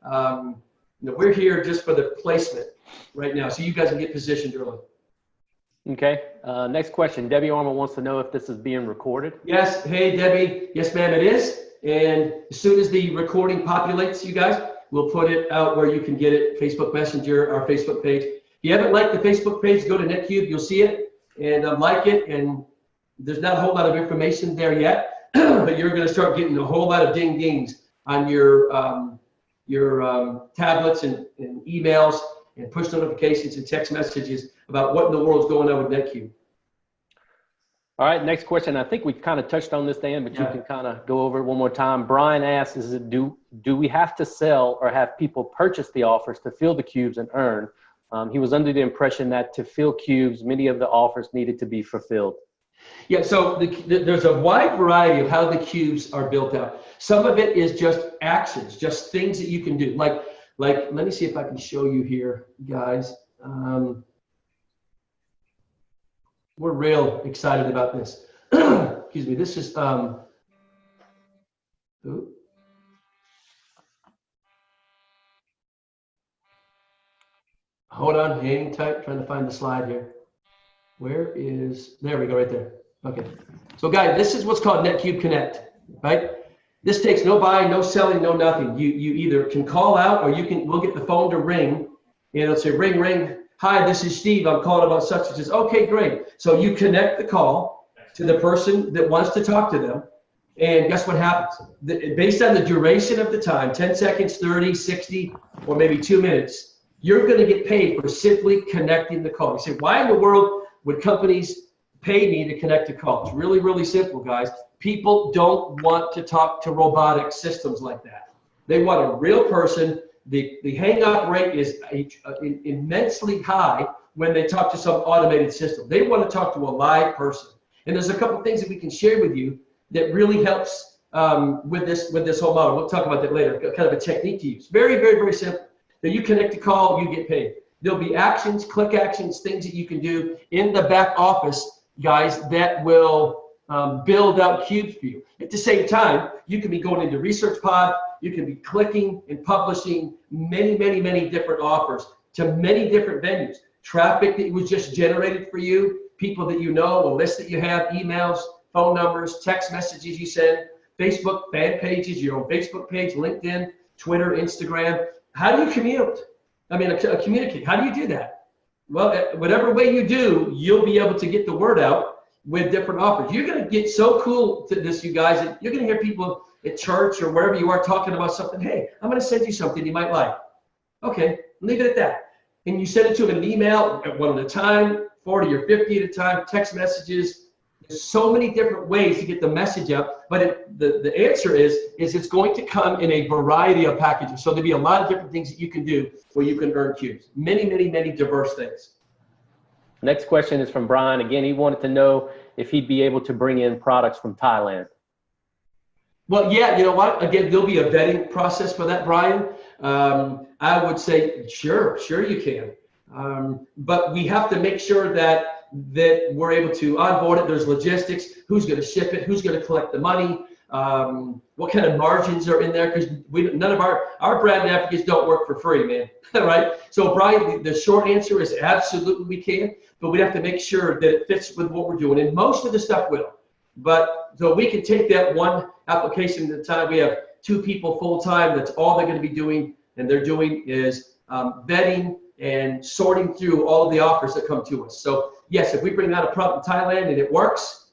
we're here just for the placement right now, so you guys can get positioned early. Okay. Next question. Debbie Armour wants to know if this is being recorded. Yes. Hey, Debbie. Yes, ma'am, it is. And as soon as the recording populates, you guys, we'll put it out where you can get it, Facebook Messenger, our Facebook page. If you haven't liked the Facebook page, go to NetQube. You'll see it and like it. And there's not a whole lot of information there yet, but you're going to start getting a whole lot of ding-dings on your tablets and emails and push notifications and text messages about what in the world is going on with NetQube. All right, next question. I think we kind of touched on this, Dan, but you can kind of go over it one more time. Brian asks, do we have to sell or have people purchase the offers to fill the cubes and earn? He was under the impression that to fill cubes, many of the offers needed to be fulfilled. Yeah, so there's a wide variety of how the cubes are built out. Some of it is just actions, just things that you can do. Like let me see if I can show you here, guys. We're real excited about this. Excuse me. This is hold on, hang tight, trying to find the slide here. There we go, right there. Okay. So guys, this is what's called NetQube Connect, right? This takes no buying, no selling, no nothing. You either can call out, or we'll get the phone to ring, and it'll say ring, ring. Hi, this is Steve. I'm calling about such and such. Okay, great. So you connect the call to the person that wants to talk to them. And guess what happens? Based on the duration of the time, 10 seconds, 30, 60, or maybe 2 minutes, you're going to get paid for simply connecting the call. You say, why in the world would companies pay me to connect a call? It's really, really simple, guys. People don't want to talk to robotic systems like that. They want a real person. The hang-up rate is immensely high when they talk to some automated system. They want to talk to a live person. And there's a couple things that we can share with you that really helps with this whole model. We'll talk about that later, kind of a technique to use. Very, very, very simple. That you connect a call, you get paid. There'll be actions, click actions, things that you can do in the back office, guys, that will build out cubes for you. At the same time, you can be going into Research Pod. You can be clicking and publishing many, many, many different offers to many different venues. Traffic that was just generated for you, people that you know, a list that you have, emails, phone numbers, text messages you send, Facebook fan pages, your own Facebook page, LinkedIn, Twitter, Instagram. How do you communicate? How do you do that? Well, whatever way you do, you'll be able to get the word out with different offers. You're going to get so cool to this, you guys, that you're going to hear people at church or wherever you are talking about something. Hey, I'm going to send you something you might like. Okay, leave it at that. And you send it to them in an email at one at a time, 40 or 50 at a time, text messages. There's so many different ways to get the message out, but the answer is it's going to come in a variety of packages. So there'll be a lot of different things that you can do where you can earn cubes. Many, many, many diverse things. Next question is from Brian. Again, he wanted to know if he'd be able to bring in products from Thailand. Well, yeah, you know what? Again, there'll be a vetting process for that, Brian. I would say, sure you can. But we have to make sure that we're able to onboard it. There's logistics, who's going to ship it, who's going to collect the money, what kind of margins are in there, because none of our brand napkins don't work for free, man. Right? So Brian, the short answer is absolutely we can, but we have to make sure that it fits with what we're doing, and most of the stuff will. But so we can take that one application at a time. We have 2 people full time. That's all they're going to be doing, and they're doing is vetting and sorting through all of the offers that come to us. So yes, if we bring out a product in Thailand and it works,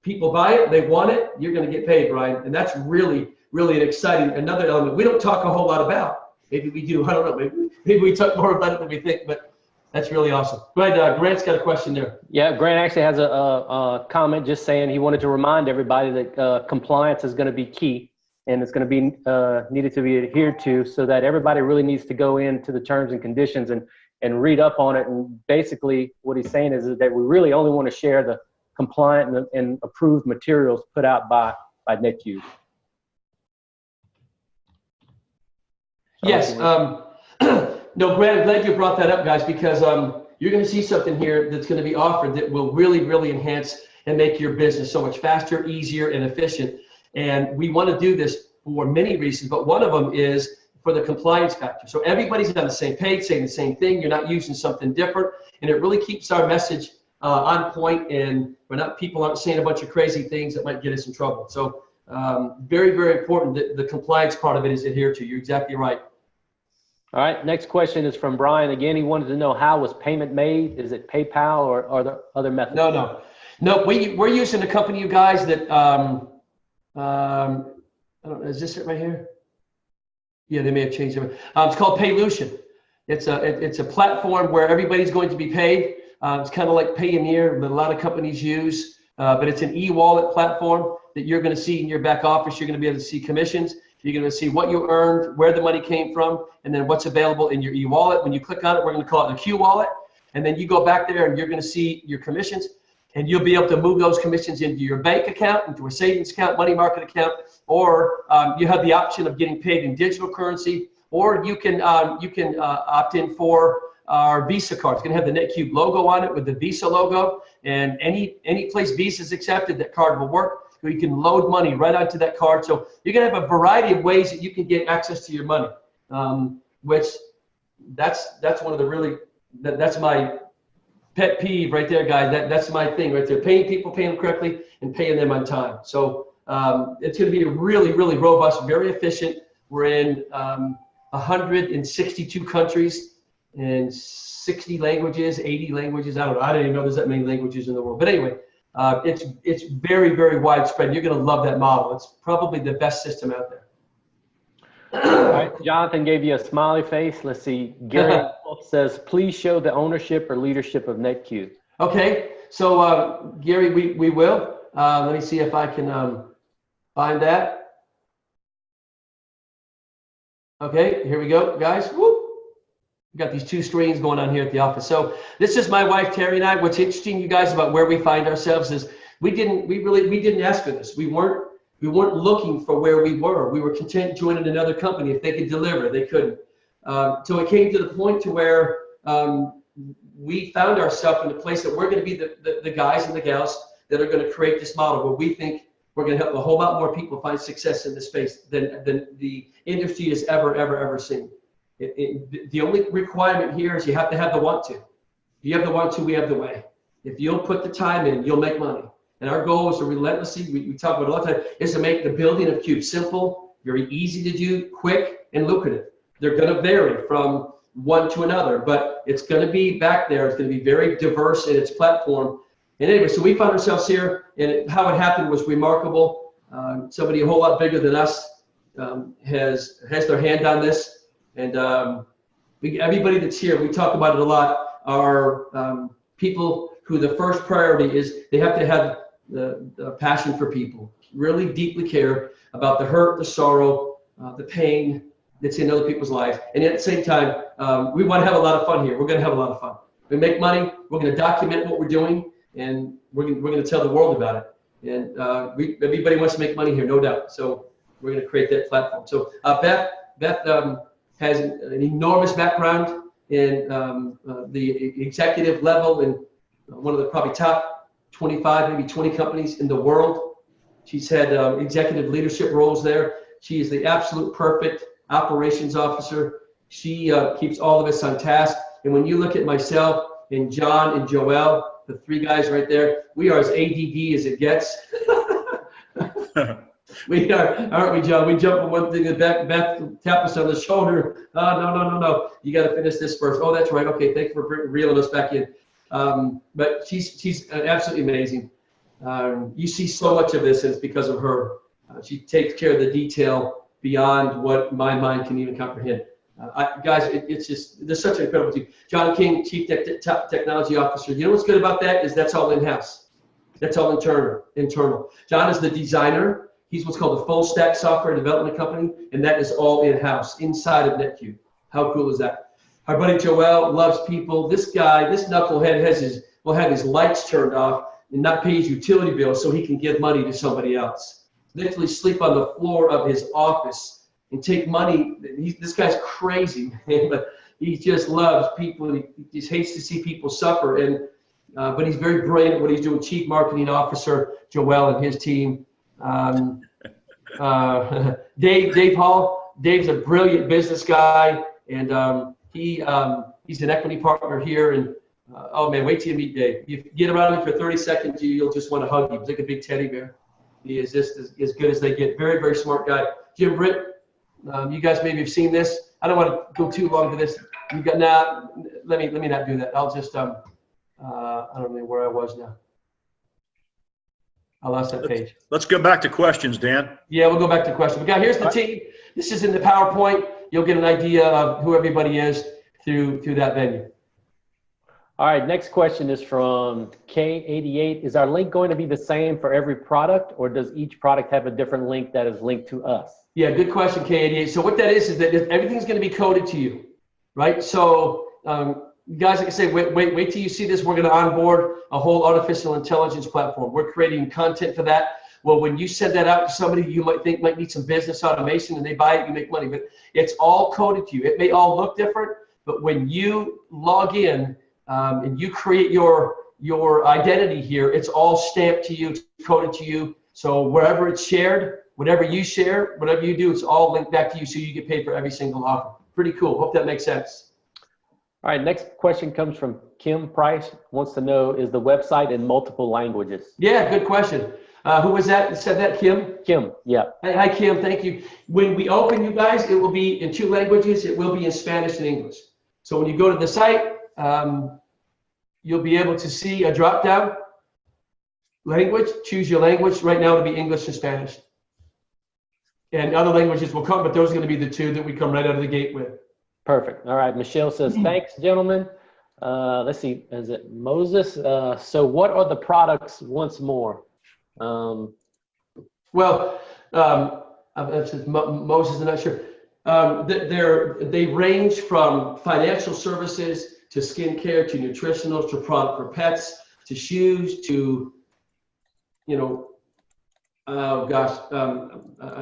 people buy it, they want it, you're going to get paid, Brian. And that's really, really an exciting, another element we don't talk a whole lot about. Maybe we do, I don't know, maybe we talk more about it than we think, but that's really awesome. Go ahead, Grant's got a question there. Yeah, Grant actually has a comment just saying he wanted to remind everybody that compliance is going to be key, and it's going to be needed to be adhered to, so that everybody really needs to go into the terms and conditions and read up on it. And basically what he's saying is that we really only want to share the compliant and approved materials put out by NetQube. Yes. No, Grant, I'm glad you brought that up, guys, because you're going to see something here that's going to be offered that will really, really enhance and make your business so much faster, easier, and efficient. And we want to do this for many reasons, but one of them is for the compliance factor. So everybody's on the same page, saying the same thing. You're not using something different, and it really keeps our message on point, and people aren't saying a bunch of crazy things that might get us in trouble. So very, very important that the compliance part of it is adhered to. You're exactly right. All right, next question is from Brian. Again, he wanted to know, how was payment made? Is it PayPal or are there other methods? No. We're using a company, you guys, that I don't know, is this it right here? Yeah, they may have changed it. It's called Paylution. It's a platform where everybody's going to be paid. It's kind of like Payoneer that a lot of companies use, but it's an e-wallet platform that you're going to see in your back office. You're going to be able to see commissions. You're going to see what you earned, where the money came from, and then what's available in your e-wallet. When you click on it, we're going to call it a Q wallet. And then you go back there and you're going to see your commissions, and you'll be able to move those commissions into your bank account, into a savings account, money market account, or you have the option of getting paid in digital currency, or you can opt in for our Visa card. It's going to have the NetQube logo on it with the Visa logo, and any place Visa is accepted, that card will work. So you can load money right onto that card. So you're going to have a variety of ways that you can get access to your money, which that's one of the really, that's my pet peeve right there, guys. That's my thing right there. Paying people, paying them correctly, and paying them on time. So it's going to be a really, really robust, very efficient. We're in 162 countries and 60 languages, 80 languages. I don't know. I didn't even know there's that many languages in the world. But anyway, it's very, very widespread. You're going to love that model. It's probably the best system out there. All right, Jonathan gave you a smiley face. Let's see. Gary says, please show the ownership or leadership of NetQube. Okay, so Gary, we will. Let me see if I can find that. Okay, here we go, guys. Whoop. We've got these 2 screens going on here at the office. So this is my wife, Terry, and I. What's interesting, you guys, about where we find ourselves is we didn't ask for this. We weren't looking for where we were. We were content joining another company. If they could deliver, they couldn't. So it came to the point to where we found ourselves in a place that we're going to be the guys and the gals that are going to create this model where we think we're going to help a whole lot more people find success in this space than the industry has ever seen. The only requirement here is you have to have the want to. If you have the want to, we have the way. If you'll put the time in, you'll make money. And our goal is to relentlessly, we talk about it all the time, is to make the building of cubes simple, very easy to do, quick, and lucrative. They're going to vary from one to another, but it's going to be back there. It's going to be very diverse in its platform. And anyway, so we found ourselves here, and how it happened was remarkable. Somebody a whole lot bigger than us has their hand on this, and everybody that's here, we talk about it a lot, are people who the first priority is they have to have the passion for people, really deeply care about the hurt, the sorrow, the pain that's in other people's lives. And at the same time, we want to have a lot of fun here. We're going to have a lot of fun. We make money. We're going to document what we're doing, and we're going to tell the world about it. And everybody wants to make money here, no doubt. So we're going to create that platform. So Beth has an enormous background in the executive level in one of the probably top 25, maybe 20 companies in the world. She's had executive leadership roles there. She is the absolute perfect operations officer. She keeps all of us on task. And when you look at myself and John and Joel, the three guys right there, we are as ADD as it gets. We are, aren't we, John? We jump from one thing to the back, tap us on the shoulder. No. You got to finish this first. Oh, that's right. Okay, thanks for reeling us back in. But she's absolutely amazing. You see so much of this, and it's because of her. She takes care of the detail beyond what my mind can even comprehend. Guys, it's just, there's such an incredible team. John King, Chief Technology Officer. You know what's good about that is that's all in-house. That's all internal. John is the designer. He's what's called a full stack software development company, and that is all in-house, inside of NetQube. How cool is that? Our buddy Joel loves people. This guy, this knucklehead will have his lights turned off and not pay his utility bill so he can give money to somebody else. Literally sleep on the floor of his office and take money. This guy's crazy, man, but he just loves people. He just hates to see people suffer. And but he's very brilliant at what he's doing. Chief Marketing Officer Joel and his team. Dave Hall. Dave's a brilliant business guy, and he's an equity partner here. And oh man, wait till you meet Dave. You get around him for 30 seconds, you'll just want to hug him. He's like a big teddy bear. He is just as good as they get. Very, very smart guy. Jim Britt, you guys maybe have seen this. I don't want to go too long to this. You got let me not do that. I'll just I don't know where I was now. I lost that page. Let's go back to questions, Dan. Yeah, we'll go back to questions. But here's the team. This is in the PowerPoint. You'll get an idea of who everybody is through that venue. All right, next question is from K88. Is our link going to be the same for every product, or does each product have a different link that is linked to us? Yeah, good question, K88. So what that is that everything's going to be coded to you, right? So guys, like I say, wait till you see this. We're going to onboard a whole artificial intelligence platform. We're creating content for that. Well, when you send that out to somebody you might think might need some business automation and they buy it, you make money. But it's all coded to you. It may all look different, but when you log in, and you create your identity here, it's all stamped to you, it's coded to you. So wherever it's shared, whatever you share, whatever you do, it's all linked back to you, so you get paid for every single offer. Pretty cool. Hope that makes sense. All right, next question comes from Kim Price. Wants to know, is the website in multiple languages? Yeah, good question. Who was that said that, Kim? Kim, yeah. Hi, Kim, thank you. When we open, you guys, it will be in 2 languages. It will be in Spanish and English. So when you go to the site, you'll be able to see a drop-down language. Choose your language. Right now it'll be English and Spanish. And other languages will come, but those are going to be the 2 that we come right out of the gate with. Perfect. All right. Michelle says, thanks, gentlemen. Let's see. Is it Moses? So what are the products once more? Moses, I'm not sure. They range from financial services to skincare, to nutritionals, to product for pets, to shoes, to,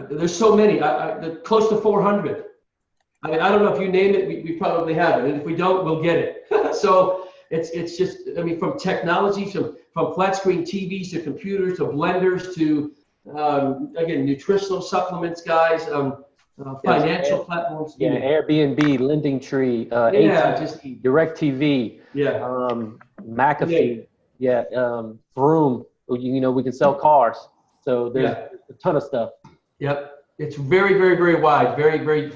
there's so many, close to 400. I mean, I don't know if you name it, we probably have it. And if we don't, we'll get it. So it's just, I mean, from technology, from flat screen TVs to computers to blenders to, again, nutritional supplements, guys, financial platforms. Yeah, Airbnb, Lending Tree, AT&T, DirecTV, McAfee, Vroom, we can sell cars. So there's a ton of stuff. Yep. It's very, very, very wide, very, very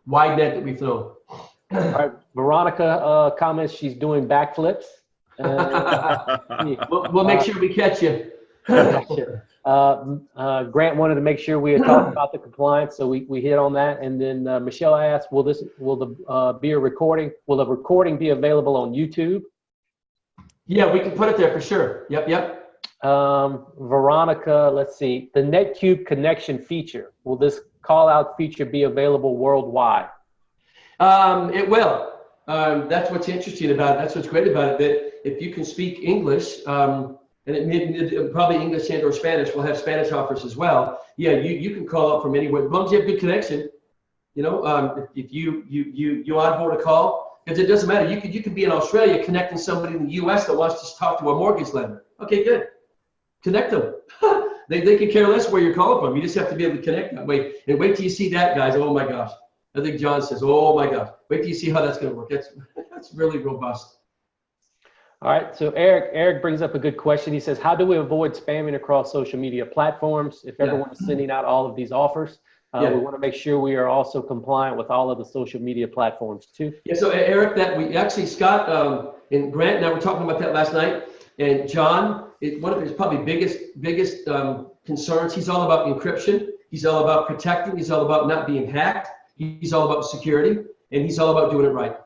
wide net that we throw. All right. Veronica comments she's doing backflips. We'll make sure we catch you. Grant wanted to make sure we had talked about the compliance, so we hit on that. And then Michelle asked, will the recording be available on YouTube? Yeah, we can put it there for sure. Yep. Veronica, let's see, the NetQube connection feature. Will this call out feature be available worldwide? It will. That's what's interesting about it. That's what's great about it, that if you can speak English, and it probably English and or Spanish, we'll have Spanish offers as well. Yeah, you can call up from anywhere, as long as you have good connection. If you onboard a call, because it doesn't matter. You could be in Australia connecting somebody in the US that wants to talk to a mortgage lender. Okay, good. Connect them. They can care less where you're calling from. You just have to be able to connect that way. And wait till you see that, guys. Oh my gosh. I think John says, oh my gosh. Wait till you see how that's going to work. That's really robust. All right. So Eric brings up a good question. He says, how do we avoid spamming across social media platforms if everyone is sending out all of these offers? We want to make sure we are also compliant with all of the social media platforms too. Yeah. So Eric, Scott and Grant and I were talking about that last night. And John, one of his probably biggest concerns, he's all about encryption. He's all about protecting. He's all about not being hacked. He's all about security, and he's all about doing it right.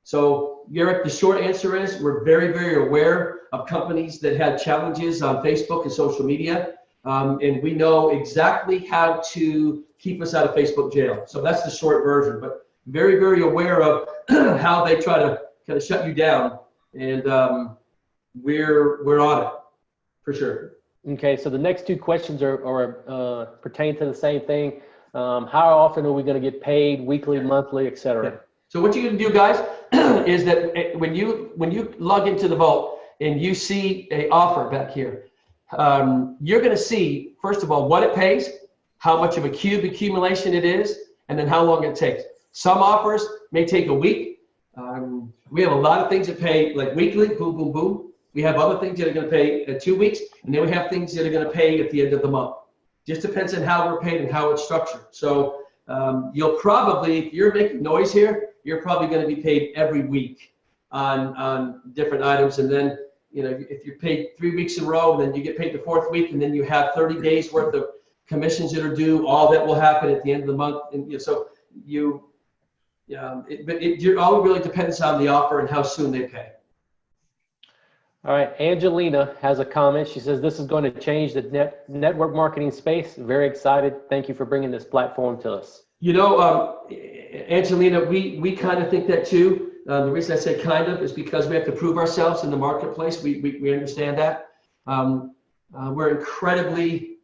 So Eric, the short answer is we're very, very aware of companies that had challenges on Facebook and social media. And we know exactly how to keep us out of Facebook jail. So that's the short version, but very, very aware of how they try to kind of shut you down. And we're on it for sure. Okay, so the next two questions are pertain to the same thing. How often are we going to get paid, weekly, monthly, et cetera? Yeah. So what you're going to do, guys, is that when you log into the vault and you see an offer back here, you're going to see, first of all, what it pays, how much of a cube accumulation it is, and then how long it takes. Some offers may take a week. We have a lot of things that pay like weekly, boom, boom, boom. We have other things that are going to pay 2 weeks, and then we have things that are going to pay at the end of the month. Just depends on how we're paid and how it's structured. So you'll probably, if you're making noise here, you're probably going to be paid every week on different items. And then, if you're paid 3 weeks in a row, and then you get paid the fourth week, and then you have 30 days worth of commissions that are due, all that will happen at the end of the month. And so it all really depends on the offer and how soon they pay. All right, Angelina has a comment. She says, this is going to change the network marketing space. Very excited. Thank you for bringing this platform to us. Angelina, we kind of think that too. The reason I say kind of is because we have to prove ourselves in the marketplace. We understand that. We're incredibly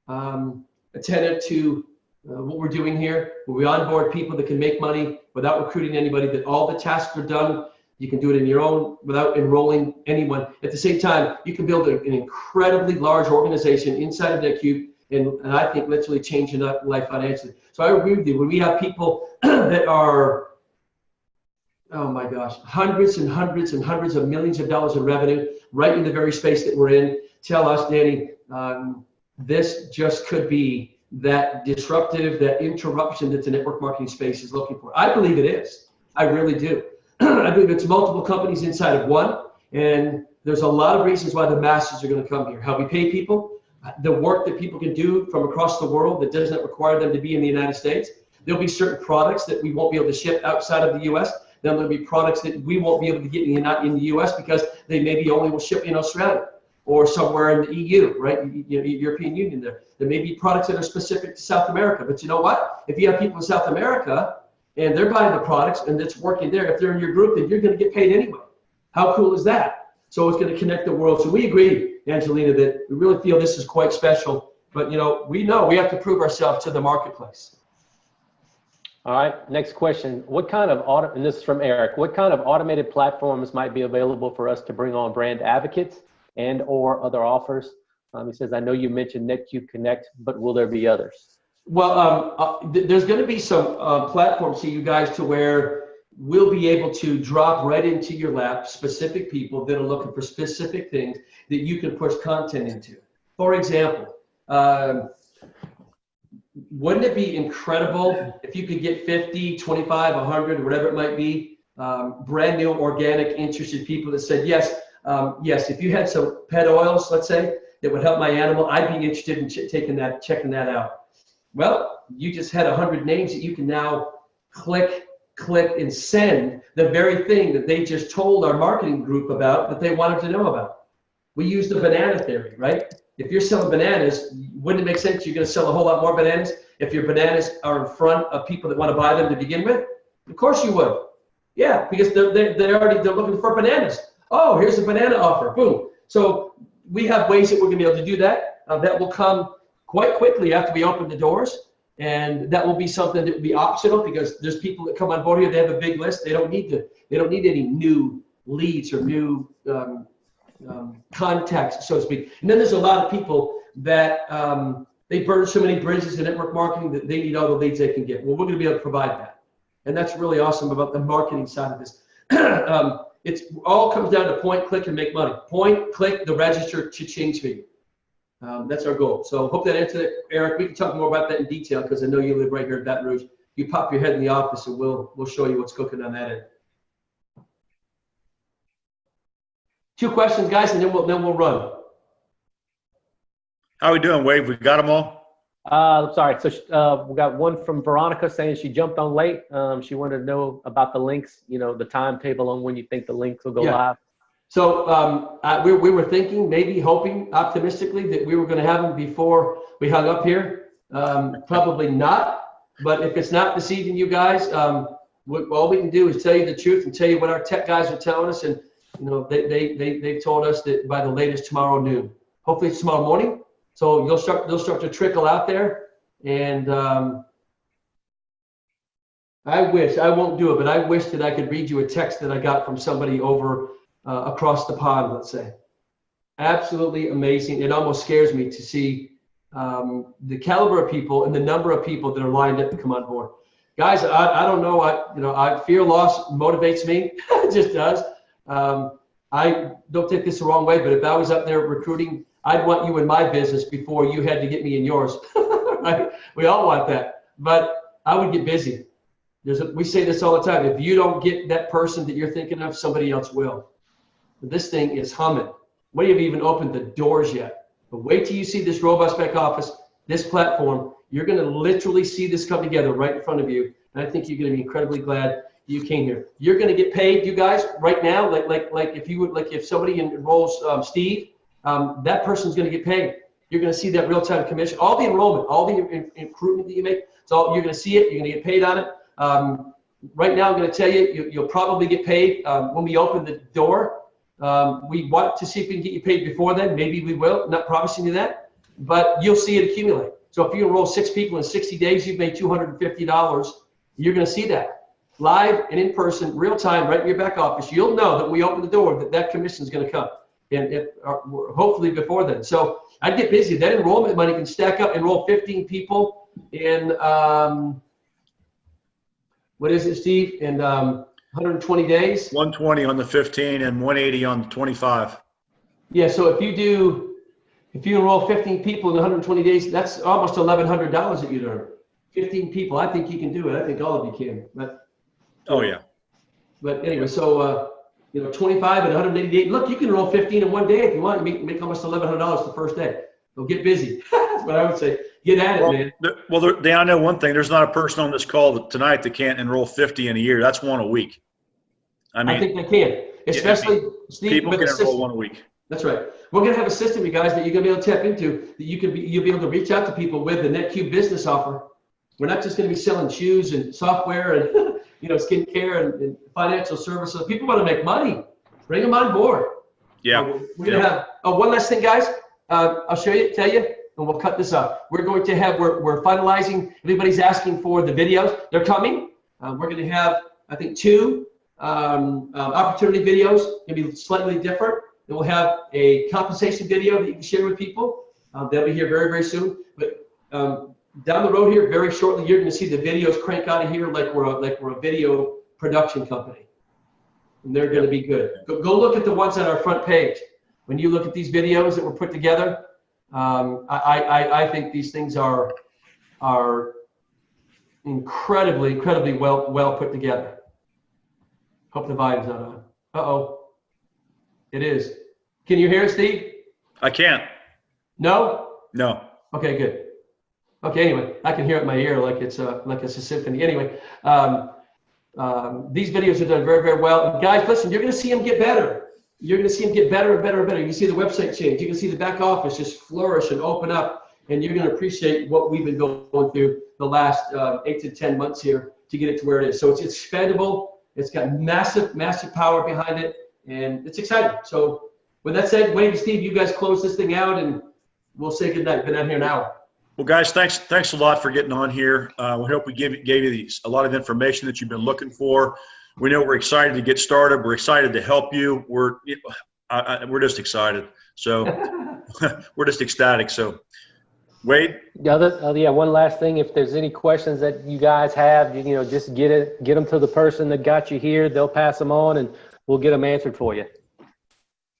attentive to what we're doing here. We onboard people that can make money without recruiting anybody, that all the tasks are done. You can do it in your own without enrolling anyone. At the same time, you can build an incredibly large organization inside of NetQube, and I think literally changing up life financially. So I agree with you. When we have people that are, oh my gosh, hundreds and hundreds and hundreds of millions of dollars in revenue right in the very space that we're in, tell us, Danny, this just could be that disruptive, that interruption that the network marketing space is looking for. I believe it is. I really do. I believe it's multiple companies inside of one, and there's a lot of reasons why the masses are going to come here. How we pay people, the work that people can do from across the world that doesn't require them to be in the United States. There'll be certain products that we won't be able to ship outside of the U.S. Then there'll be products that we won't be able to get not in the U.S. because they maybe only will ship in Australia or somewhere in the EU, right? European Union there. There may be products that are specific to South America, but you know what? If you have people in South America and they're buying the products and it's working there, if they're in your group, then you're going to get paid anyway. How cool is that? So it's going to connect the world. So we agree, Angelina, that we really feel this is quite special. But we know we have to prove ourselves to the marketplace. All right, next question. What kind of and this is from Eric, what kind of automated platforms might be available for us to bring on brand advocates and or other offers? He says, I know you mentioned NetQube Connect, but will there be others? Well, there's going to be some platforms to you guys to where we'll be able to drop right into your lap specific people that are looking for specific things that you can push content into. For example, wouldn't it be incredible if you could get 50, 25, 100, whatever it might be, brand new organic interested people that said, yes, if you had some pet oils, let's say, that would help my animal, I'd be interested in checking that out. Well, you just had 100 names that you can now click, and send the very thing that they just told our marketing group about that they wanted to know about. We use the banana theory, right? If you're selling bananas, wouldn't it make sense you're going to sell a whole lot more bananas if your bananas are in front of people that want to buy them to begin with? Of course you would. Yeah, because they're looking for bananas. Oh, here's a banana offer. Boom. So we have ways that we're going to be able to do that. That will come quite quickly after we open the doors. And that will be something that will be optional because there's people that come on board here. They have a big list. They don't need any new leads or new contacts, so to speak. And then there's a lot of people that they burn so many bridges in network marketing that they need all the leads they can get. Well, we're going to be able to provide that. And that's really awesome about the marketing side of this. It all comes down to point, click, and make money. Point, click, the register to change for you. That's our goal. So hope that answered it, Eric. We can talk more about that in detail because I know you live right here at Baton Rouge. You pop your head in the office and we'll show you what's cooking on that end. 2 questions, guys, and then we'll run. How are we doing, Wade? We got them all? Sorry. So we got one from Veronica saying she jumped on late. She wanted to know about the links, the timetable on when you think the links will go live. So we were thinking, maybe hoping optimistically that we were going to have them before we hung up here. Probably not. But if it's not this evening, you guys, all we can do is tell you the truth and tell you what our tech guys are telling us. And they've told us that by the latest tomorrow noon. Hopefully it's tomorrow morning. So they'll start to trickle out there. And I won't do it, but I wish that I could read you a text that I got from somebody over across the pond, let's say. Absolutely amazing. It almost scares me to see the caliber of people and the number of people that are lined up to come on board. Guys, I don't know. Fear loss motivates me. It just does. I don't take this the wrong way, but if I was up there recruiting, I'd want you in my business before you had to get me in yours. Right? We all want that, but I would get busy. We say this all the time. If you don't get that person that you're thinking of, somebody else will. This thing is humming. We haven't even opened the doors yet. But wait till you see this robust back office, this platform. You're going to literally see this come together right in front of you. And I think you're going to be incredibly glad you came here. You're going to get paid, you guys, right now. Like if somebody enrolls Steve, that person's going to get paid. You're going to see that real-time commission, all the enrollment, all the recruitment that you make. So you're going to see it. You're going to get paid on it. Right now, I'm going to tell you, you'll probably get paid when we open the door. We want to see if we can get you paid before then. Maybe we will. Not promising you that, but you'll see it accumulate. So if you enroll 6 people in 60 days, you've made $250. You're going to see that live and in person, real time, right in your back office. You'll know that we open the door that commission is going to come, and hopefully before then. So I'd get busy. That enrollment money can stack up. Enroll 15 people in what is it, Steve? In 120 days. 120 on the 15 and 180 on the 25. Yeah. So if you enroll 15 people in 120 days, that's almost $1,100 that you'd earn. 15 people. I think you can do it. I think all of you can. But oh yeah. But anyway, so 25 and 180 days. Look, you can enroll 15 in one day if you want. You make almost $1,100 the first day. So get busy. That's what I would say. Get at it, man. Well, Dan, I know one thing. There's not a person on this call tonight that can't enroll 50 in a year. That's one a week. I think they can, especially Steve, people with can a enroll system. 1 a week. That's right. We're gonna have a system, you guys, that you're gonna be able to tap into. That you'll be able to reach out to people with the NetQube business offer. We're not just gonna be selling shoes and software and skincare and financial services. People want to make money. Bring them on board. Yeah. We're gonna have. Oh, one last thing, guys. I'll tell you, and we'll cut this up. We're going to have. We're finalizing. Everybody's asking for the videos. They're coming. We're going to have, I think, 2 opportunity videos. Going to be slightly different. Then we'll have a compensation video that you can share with people. They'll be here very, very soon. But down the road here, very shortly, you're going to see the videos crank out of here like we're a video production company. And they're going to be good. Go look at the ones on our front page. When you look at these videos that were put together, I think these things are incredibly well put together. Hope the volume's not on. Uh-oh. It is. Can you hear it, Steve? I can't. No? No. Okay, good. Okay, anyway, I can hear it in my ear like it's a symphony. Anyway, these videos are done very well. And guys, listen, you're going to see them get better. You're going to see them get better and better and better. You can see the website change. You can see the back office just flourish and open up. And you're going to appreciate what we've been going through the last 8 to 10 months here to get it to where it is. So it's expandable. It's got massive power behind it, and it's exciting. So with that said, Wayne and Steve, you guys close this thing out, and we'll say goodnight. Been out here an hour. Well, guys, thanks a lot for getting on here. We hope we gave you a lot of information that you've been looking for. We know we're excited to get started. We're excited to help you. We're just excited. So we're just ecstatic. So Wade? One last thing. If there's any questions that you guys have, just get them to the person that got you here. They'll pass them on, and we'll get them answered for you.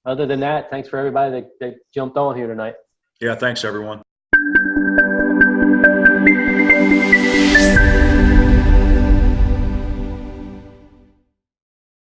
Other than that, thanks for everybody that jumped on here tonight. Yeah, thanks, everyone.